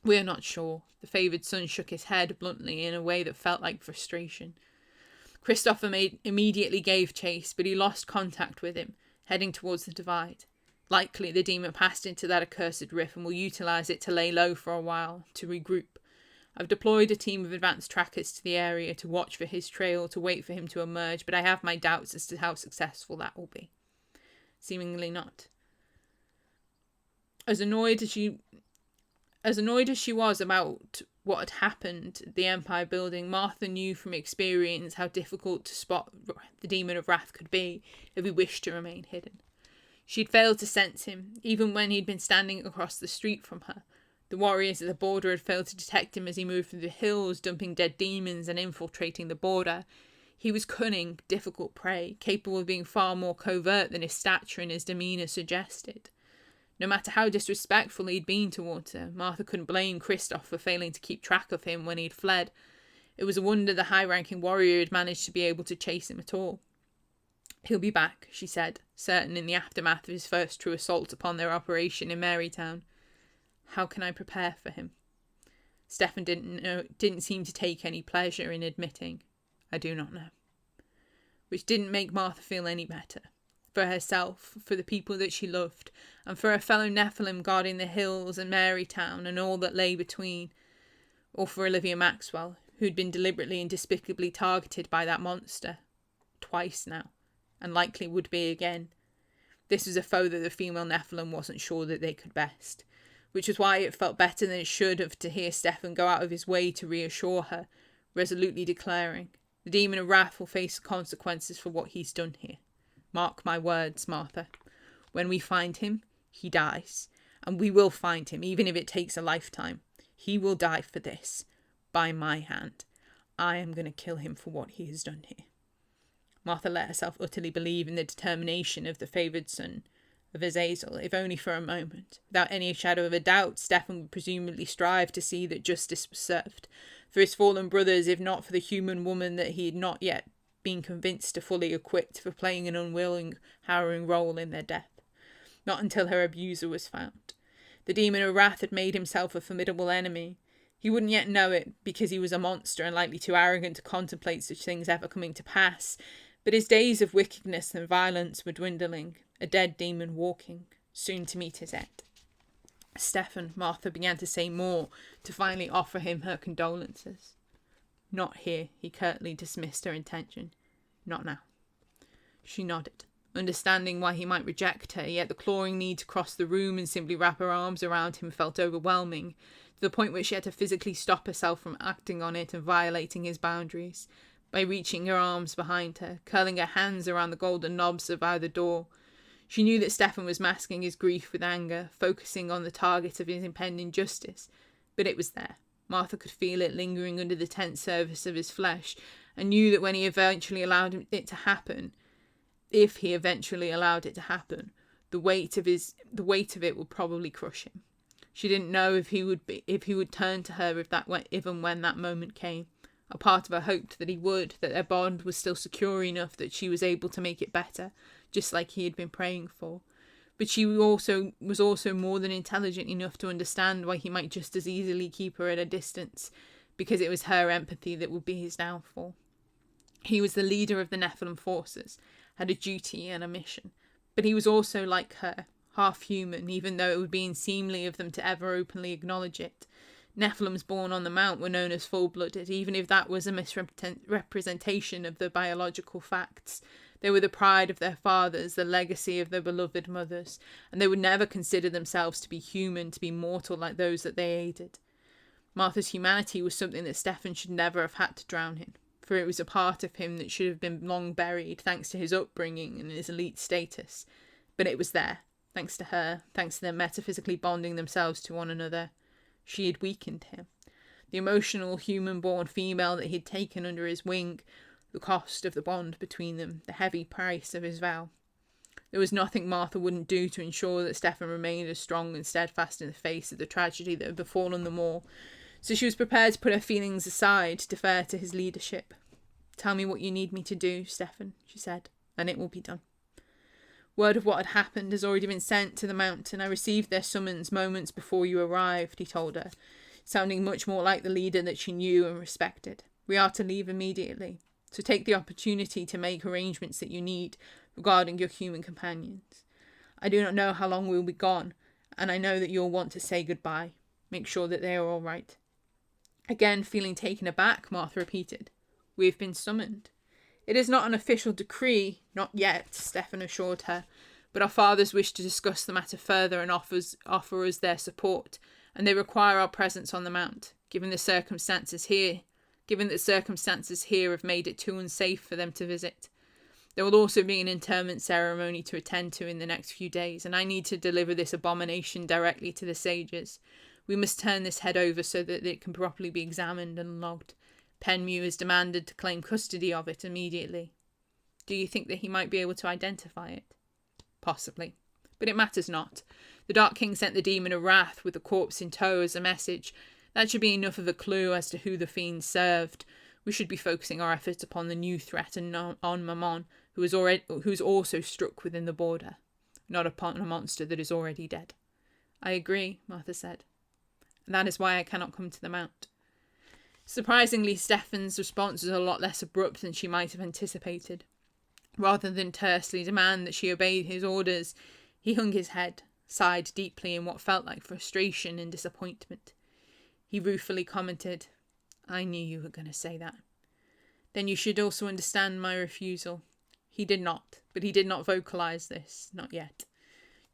We are not sure. The favoured son shook his head bluntly in a way that felt like frustration. Christopher immediately gave chase, but he lost contact with him, heading towards the divide. Likely the demon passed into that accursed rift and will utilise it to lay low for a while, to regroup. I've deployed a team of advanced trackers to the area to watch for his trail, to wait for him to emerge, but I have my doubts as to how successful that will be. Seemingly not. As annoyed as she was about what had happened at the Empire building, Martha knew from experience how difficult to spot the demon of Wrath could be if he wished to remain hidden. She'd failed to sense him, even when he'd been standing across the street from her. The warriors at the border had failed to detect him as he moved through the hills, dumping dead demons and infiltrating the border. He was cunning, difficult prey, capable of being far more covert than his stature and his demeanour suggested. No matter how disrespectful he'd been towards her, Martha couldn't blame Christoph for failing to keep track of him when he'd fled. It was a wonder the high-ranking warrior had managed to be able to chase him at all. He'll be back, she said, certain in the aftermath of his first true assault upon their operation in Marytown. How can I prepare for him? Stefan didn't seem to take any pleasure in admitting, I do not know. Which didn't make Martha feel any better. For herself, for the people that she loved, and for her fellow Nephilim guarding the hills and Marytown and all that lay between, or for Olivia Maxwell, who'd been deliberately and despicably targeted by that monster. Twice now. And likely would be again. This was a foe that the female Nephilim wasn't sure that they could best, which was why it felt better than it should have to hear Stefan go out of his way to reassure her, resolutely declaring, The demon of Wrath will face the consequences for what he's done here. Mark my words, Martha. When we find him, he dies, and we will find him, even if it takes a lifetime. He will die for this, by my hand. I am going to kill him for what he has done here. Martha let herself utterly believe in the determination of the favoured son, of Azazel, if only for a moment. Without any shadow of a doubt, Stefan would presumably strive to see that justice was served for his fallen brothers, if not for the human woman that he had not yet been convinced to fully acquit for playing an unwilling, harrowing role in their death. Not until her abuser was found. The demon of wrath had made himself a formidable enemy. He wouldn't yet know it, because he was a monster and likely too arrogant to contemplate such things ever coming to pass, but his days of wickedness and violence were dwindling, a dead demon walking, soon to meet his end. Stefan, Martha began to say more, to finally offer him her condolences. Not here, he curtly dismissed her intention. Not now. She nodded, understanding why he might reject her, yet the clawing need to cross the room and simply wrap her arms around him felt overwhelming, to the point where she had to physically stop herself from acting on it and violating his boundaries, by reaching her arms behind her, curling her hands around the golden knobs of either door. She knew that Stefan was masking his grief with anger, focusing on the target of his impending justice, but it was there. Martha could feel it lingering under the tense surface of his flesh, and knew that when he eventually allowed it to happen, if he eventually allowed it to happen, the weight of it would probably crush him. She didn't know if he would turn to her if and when that moment came. A part of her hoped that he would, that their bond was still secure enough that she was able to make it better, just like he had been praying for. But she was also more than intelligent enough to understand why he might just as easily keep her at a distance, because it was her empathy that would be his downfall. He was the leader of the Nephilim forces, had a duty and a mission, but he was also like her, half human, even though it would be unseemly of them to ever openly acknowledge it. Nephilims born on the Mount were known as full-blooded, even if that was a misrepresentation of the biological facts. They were the pride of their fathers, the legacy of their beloved mothers, and they would never consider themselves to be human, to be mortal like those that they aided. Martha's humanity was something that Stefan should never have had to drown in, for it was a part of him that should have been long buried, thanks to his upbringing and his elite status. But it was there, thanks to her, thanks to them metaphysically bonding themselves to one another. She had weakened him. The emotional, human-born female that he had taken under his wing, the cost of the bond between them, the heavy price of his vow. There was nothing Martha wouldn't do to ensure that Stefan remained as strong and steadfast in the face of the tragedy that had befallen them all, so she was prepared to put her feelings aside to defer to his leadership. "Tell me what you need me to do, Stefan," she said, "and it will be done." "Word of what had happened has already been sent to the mountain. I received their summons moments before you arrived," he told her, sounding much more like the leader that she knew and respected. "We are to leave immediately, so take the opportunity to make arrangements that you need regarding your human companions. I do not know how long we will be gone, and I know that you'll want to say goodbye. Make sure that they are all right." Again, feeling taken aback, Martha repeated, "We have been summoned." "It is not an official decree, not yet," Stefan assured her, "but our fathers wish to discuss the matter further and offer us their support, and they require our presence on the mount, given that circumstances here have made it too unsafe for them to visit. There will also be an interment ceremony to attend to in the next few days, and I need to deliver this abomination directly to the sages. We must turn this head over so that it can properly be examined and logged. Penmew is demanded to claim custody of it immediately." "Do you think that he might be able to identify it?" "Possibly. But it matters not. The Dark King sent the Demon of Wrath with the corpse in tow as a message. That should be enough of a clue as to who the fiend served. We should be focusing our efforts upon the new threat and on Mammon, who's also struck within the border, not upon a monster that is already dead." "I agree," Martha said. "And that is why I cannot come to the Mount." Surprisingly, Stefan's response was a lot less abrupt than she might have anticipated. Rather than tersely demand that she obeyed his orders, he hung his head, sighed deeply in what felt like frustration and disappointment. He ruefully commented, "I knew you were going to say that." "Then you should also understand my refusal." He did not, but he did not vocalize this, not yet.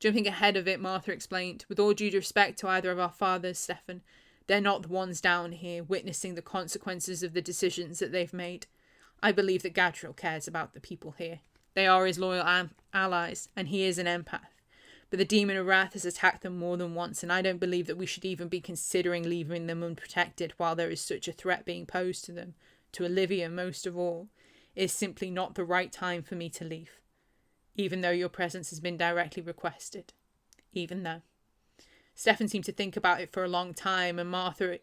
Jumping ahead of it, Martha explained, "With all due respect to either of our fathers, Stefan, they're not the ones down here witnessing the consequences of the decisions that they've made. I believe that Gadriel cares about the people here. They are his loyal allies, and he is an empath. But the Demon of Wrath has attacked them more than once, and I don't believe that we should even be considering leaving them unprotected while there is such a threat being posed to them, to Olivia most of all. It is simply not the right time for me to leave." even though your presence has been directly requested. Even though. Stefan seemed to think about it for a long time, and Martha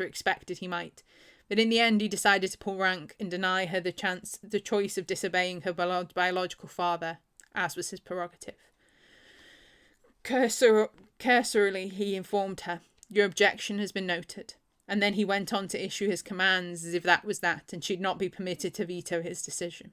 expected he might. But in the end, he decided to pull rank and deny her the choice of disobeying her biological father, as was his prerogative. Cursorily, he informed her, "Your objection has been noted." And then he went on to issue his commands as if that was that, and she'd not be permitted to veto his decision.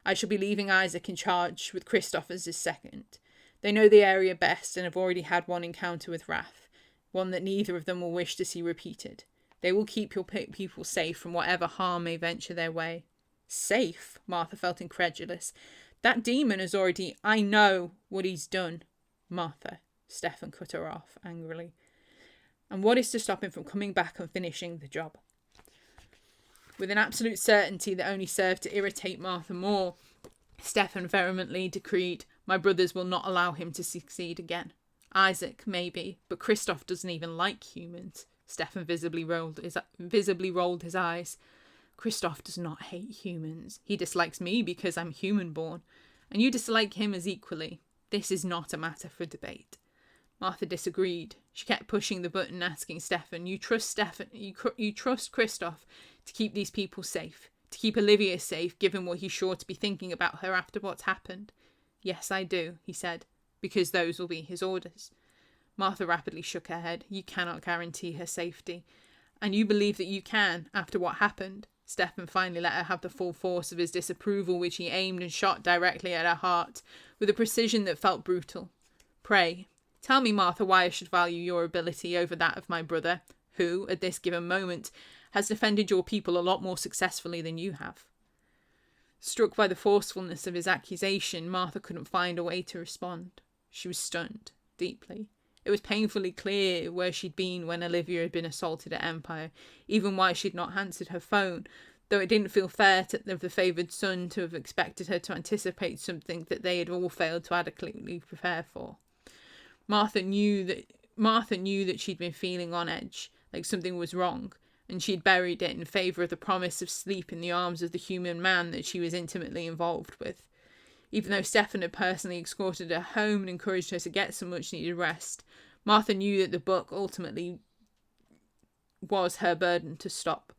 "I shall be leaving Isaac in charge, with Christoph as his second. They know the area best and have already had one encounter with Wrath, one that neither of them will wish to see repeated. They will keep your people safe from whatever harm may venture their way." "Safe?" Martha felt incredulous. "That demon has already—" "I know what he's done, Martha," Stefan cut her off angrily. "And what is to stop him from coming back and finishing the job?" With an absolute certainty that only served to irritate Martha more, Stefan vehemently decreed, "My brothers will not allow him to succeed again. Isaac, maybe, but Christoph doesn't even like humans." Stefan visibly rolled his eyes. "Christoph does not hate humans. He dislikes me because I'm human-born. And you dislike him as equally. This is not a matter for debate." Martha disagreed. She kept pushing the button, asking Stefan, you trust Christoph to keep these people safe, to keep Olivia safe, given what he's sure to be thinking about her after what's happened?" "Yes, I do," he said, "because those will be his orders." Martha rapidly shook her head. "You cannot guarantee her safety." "And you believe that you can, after what happened?" Stefan finally let her have the full force of his disapproval, which he aimed and shot directly at her heart, with a precision that felt brutal. "Pray, tell me, Martha, why I should value your ability over that of my brother, who, at this given moment, has defended your people a lot more successfully than you have." Struck by the forcefulness of his accusation, Martha couldn't find a way to respond. She was stunned, deeply. It was painfully clear where she'd been when Olivia had been assaulted at MPIA, even why she'd not answered her phone, though it didn't feel fair to the favoured son to have expected her to anticipate something that they had all failed to adequately prepare for. Martha knew that she'd been feeling on edge, like something was wrong, and she'd buried it in favour of the promise of sleep in the arms of the human man that she was intimately involved with. Even though Stefan had personally escorted her home and encouraged her to get some much-needed rest, Martha knew that the book ultimately was her burden to stop.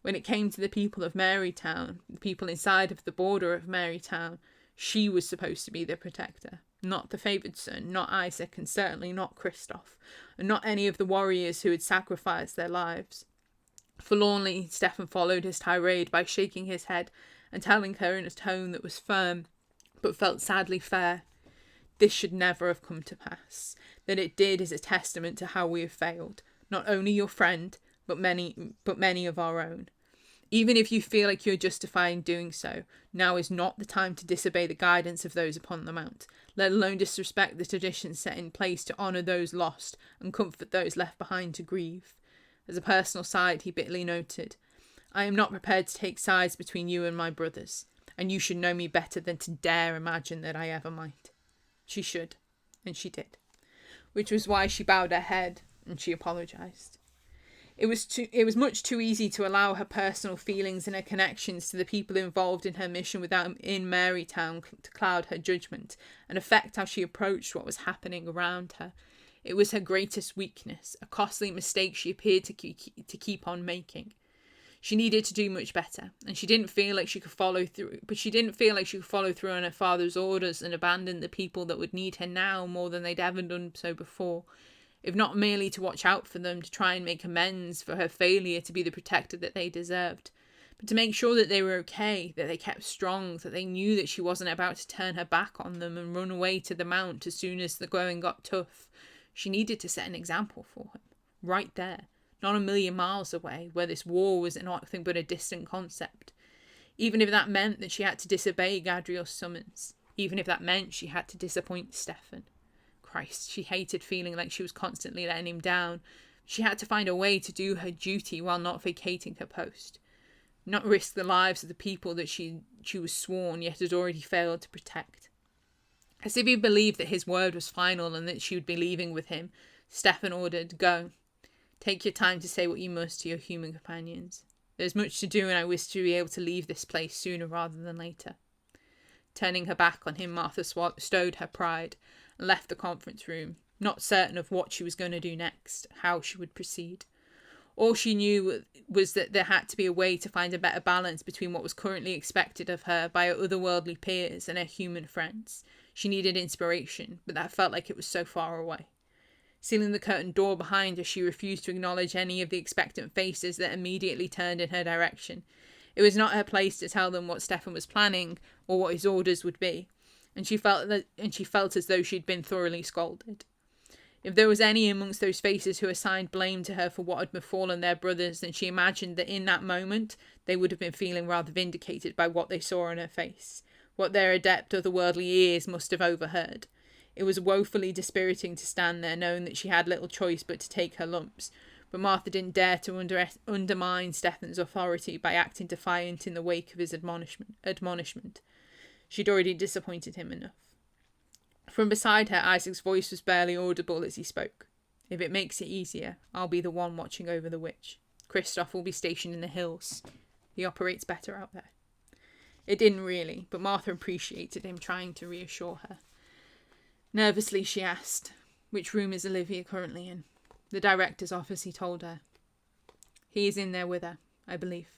When it came to the people of Marytown, the people inside of the border of Marytown, she was supposed to be their protector. Not the favoured son, not Isaac, and certainly not Christoph, and not any of the warriors who had sacrificed their lives. Forlornly, Stefan followed his tirade by shaking his head and telling her in a tone that was firm, but felt sadly fair, "This should never have come to pass. That it did is a testament to how we have failed, not only your friend, but many of our own. Even if you feel like you're justified in doing so, now is not the time to disobey the guidance of those upon the mount, let alone disrespect the traditions set in place to honour those lost and comfort those left behind to grieve." As a personal side, he bitterly noted, "I am not prepared to take sides between you and my brothers, and you should know me better than to dare imagine that I ever might." She should, and she did, which was why she bowed her head and she apologised. It was much too easy to allow her personal feelings and her connections to the people involved in her mission in Marytown to cloud her judgment and affect how she approached what was happening around her. It was her greatest weakness, a costly mistake she appeared to keep on making. She needed to do much better, and she didn't feel like she could follow through. But she didn't feel like she could follow through on her father's orders and abandon the people that would need her now more than they'd ever done so before. If not merely to watch out for them, to try and make amends for her failure to be the protector that they deserved, but to make sure that they were okay, that they kept strong, that they knew that she wasn't about to turn her back on them and run away to the mount as soon as the going got tough. She needed to set an example for him, right there. Not a million miles away, where this war was nothing but a distant concept. Even if that meant that she had to disobey Gadriel's summons. Even if that meant she had to disappoint Stefan. Christ, she hated feeling like she was constantly letting him down. She had to find a way to do her duty while not vacating her post. Not risk the lives of the people that she was sworn yet had already failed to protect. As if he believed that his word was final and that she would be leaving with him, Stefan ordered, "Go. Take your time to say what you must to your human companions. There's much to do and I wish to be able to leave this place sooner rather than later." Turning her back on him, Martha stowed her pride and left the conference room, not certain of what she was going to do next, how she would proceed. All she knew was that there had to be a way to find a better balance between what was currently expected of her by her otherworldly peers and her human friends. She needed inspiration, but that felt like it was so far away. Sealing the curtain door behind her, she refused to acknowledge any of the expectant faces that immediately turned in her direction. It was not her place to tell them what Stefan was planning or what his orders would be, and she felt as though she'd been thoroughly scolded. If there was any amongst those faces who assigned blame to her for what had befallen their brothers, then she imagined that in that moment they would have been feeling rather vindicated by what they saw on her face, what their adept otherworldly ears must have overheard. It was woefully dispiriting to stand there, knowing that she had little choice but to take her lumps, but Martha didn't dare to undermine Stefan's authority by acting defiant in the wake of his admonishment. She'd already disappointed him enough. From beside her, Isaac's voice was barely audible as he spoke. If it makes it easier, I'll be the one watching over the witch. Christoph will be stationed in the hills. He operates better out there. It didn't really, but Martha appreciated him trying to reassure her. Nervously, she asked, "Which room is Olivia currently in?" "The director's office," he told her. "He is in there with her, I believe."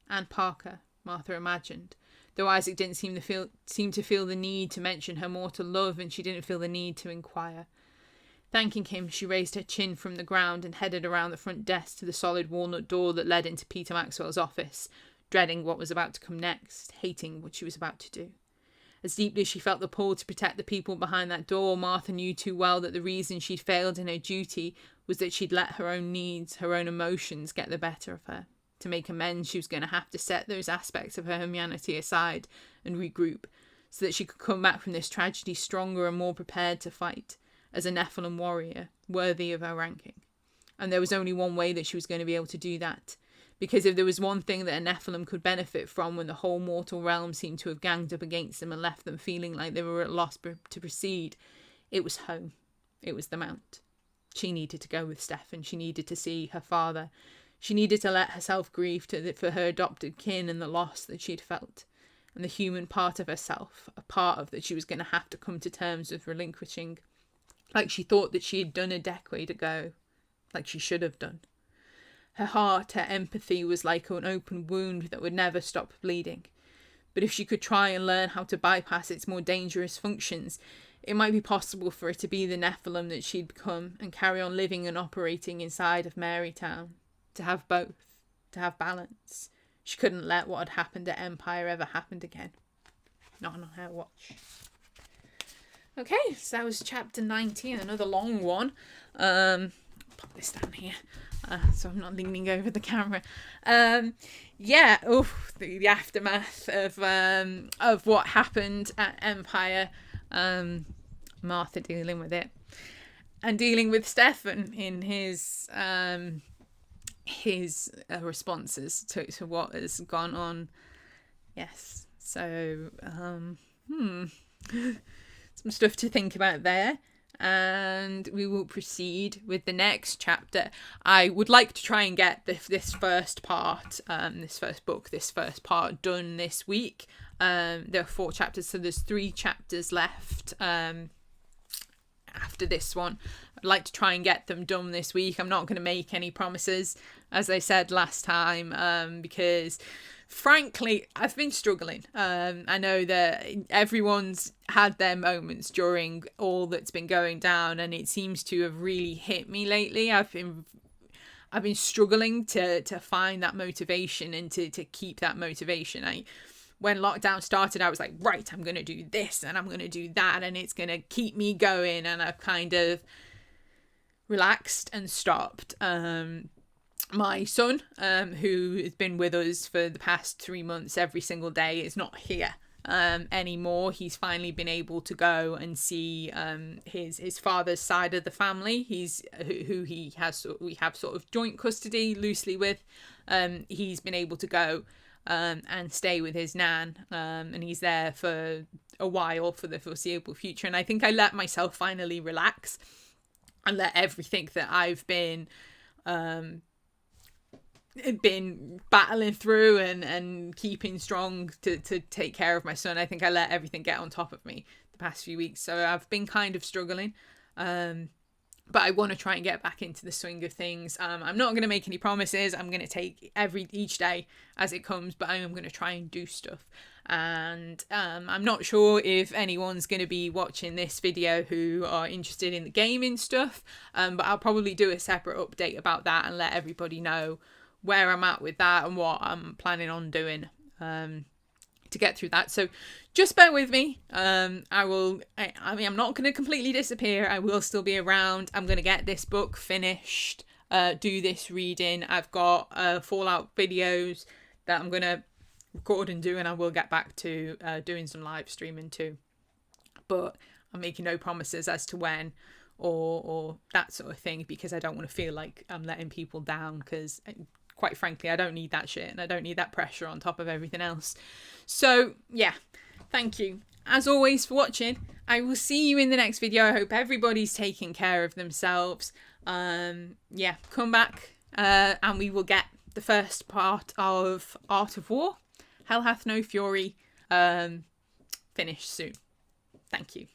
"And Parker," Martha imagined, though Isaac didn't seem to feel the need to mention her mortal love, and she didn't feel the need to inquire. Thanking him, she raised her chin from the ground and headed around the front desk to the solid walnut door that led into Peter Maxwell's office, dreading what was about to come next, hating what she was about to do. As deeply as she felt the pull to protect the people behind that door, Martha knew too well that the reason she'd failed in her duty was that she'd let her own needs, her own emotions get the better of her. To make amends, she was going to have to set those aspects of her humanity aside and regroup, so that she could come back from this tragedy stronger and more prepared to fight, as a Nephilim warrior, worthy of her ranking. And there was only one way that she was going to be able to do that, because if there was one thing that a Nephilim could benefit from when the whole mortal realm seemed to have ganged up against them and left them feeling like they were at loss to proceed, it was home. It was the Mount. She needed to go with Stefan. She needed to see her father. She needed to let herself grieve for her adopted kin and the loss that she'd felt. And the human part of herself, a part of that she was going to have to come to terms with relinquishing, like she thought that she had done a decade ago, like she should have done. Her heart, her empathy was like an open wound that would never stop bleeding. But if she could try and learn how to bypass its more dangerous functions, it might be possible for her to be the Nephilim that she'd become and carry on living and operating inside of Marytown. To have both. To have balance. She couldn't let what had happened at Empire ever happen again. Not on her watch. Okay, so that was chapter 19, another long one. Pop this down here. So I'm not leaning over the camera. The aftermath of what happened at Empire. Martha dealing with it, and dealing with Stefan in his responses to what has gone on. Yes, so some stuff to think about there. And we will proceed with the next chapter. I would like to try and get this first part, this first part done this week. There are 4 chapters, so there's 3 chapters left after this one. I'd like to try and get them done this week. I'm not going to make any promises, as I said last time, because frankly, I've been struggling. I know that everyone's had their moments during all that's been going down, and it seems to have really hit me lately. I've been struggling to find that motivation and to keep that motivation. When lockdown started, I was like, right, I'm going to do this and I'm going to do that, and it's going to keep me going. And I've kind of relaxed and stopped. My son, who has been with us for the past 3 months every single day, is not here anymore. He's finally been able to go and see his father's side of the family. We have sort of joint custody loosely with. He's been able to go and stay with his nan, and he's there for a while for the foreseeable future. And I think I let myself finally relax and let everything that I've been been battling through and keeping strong to take care of my son. I think I let everything get on top of me the past few weeks, so I've been kind of struggling. But I want to try and get back into the swing of things. I'm not going to make any promises. I'm going to take each day as it comes, but I am going to try and do stuff. And I'm not sure if anyone's going to be watching this video who are interested in the gaming stuff, but I'll probably do a separate update about that and let everybody know where I'm at with that and what I'm planning on doing to get through that. So just bear with me. I mean, I'm not going to completely disappear. I will still be around. I'm going to get this book finished, do this reading. I've got Fallout videos that I'm going to record and do, and I will get back to doing some live streaming too. But I'm making no promises as to when or that sort of thing, because I don't want to feel like I'm letting people down, because quite frankly, I don't need that shit and I don't need that pressure on top of everything else. So yeah, thank you as always for watching. I will see you in the next video. I hope everybody's taking care of themselves. Yeah, come back and we will get the first part of Art of War, Hell Hath No Fury, finished soon. Thank you.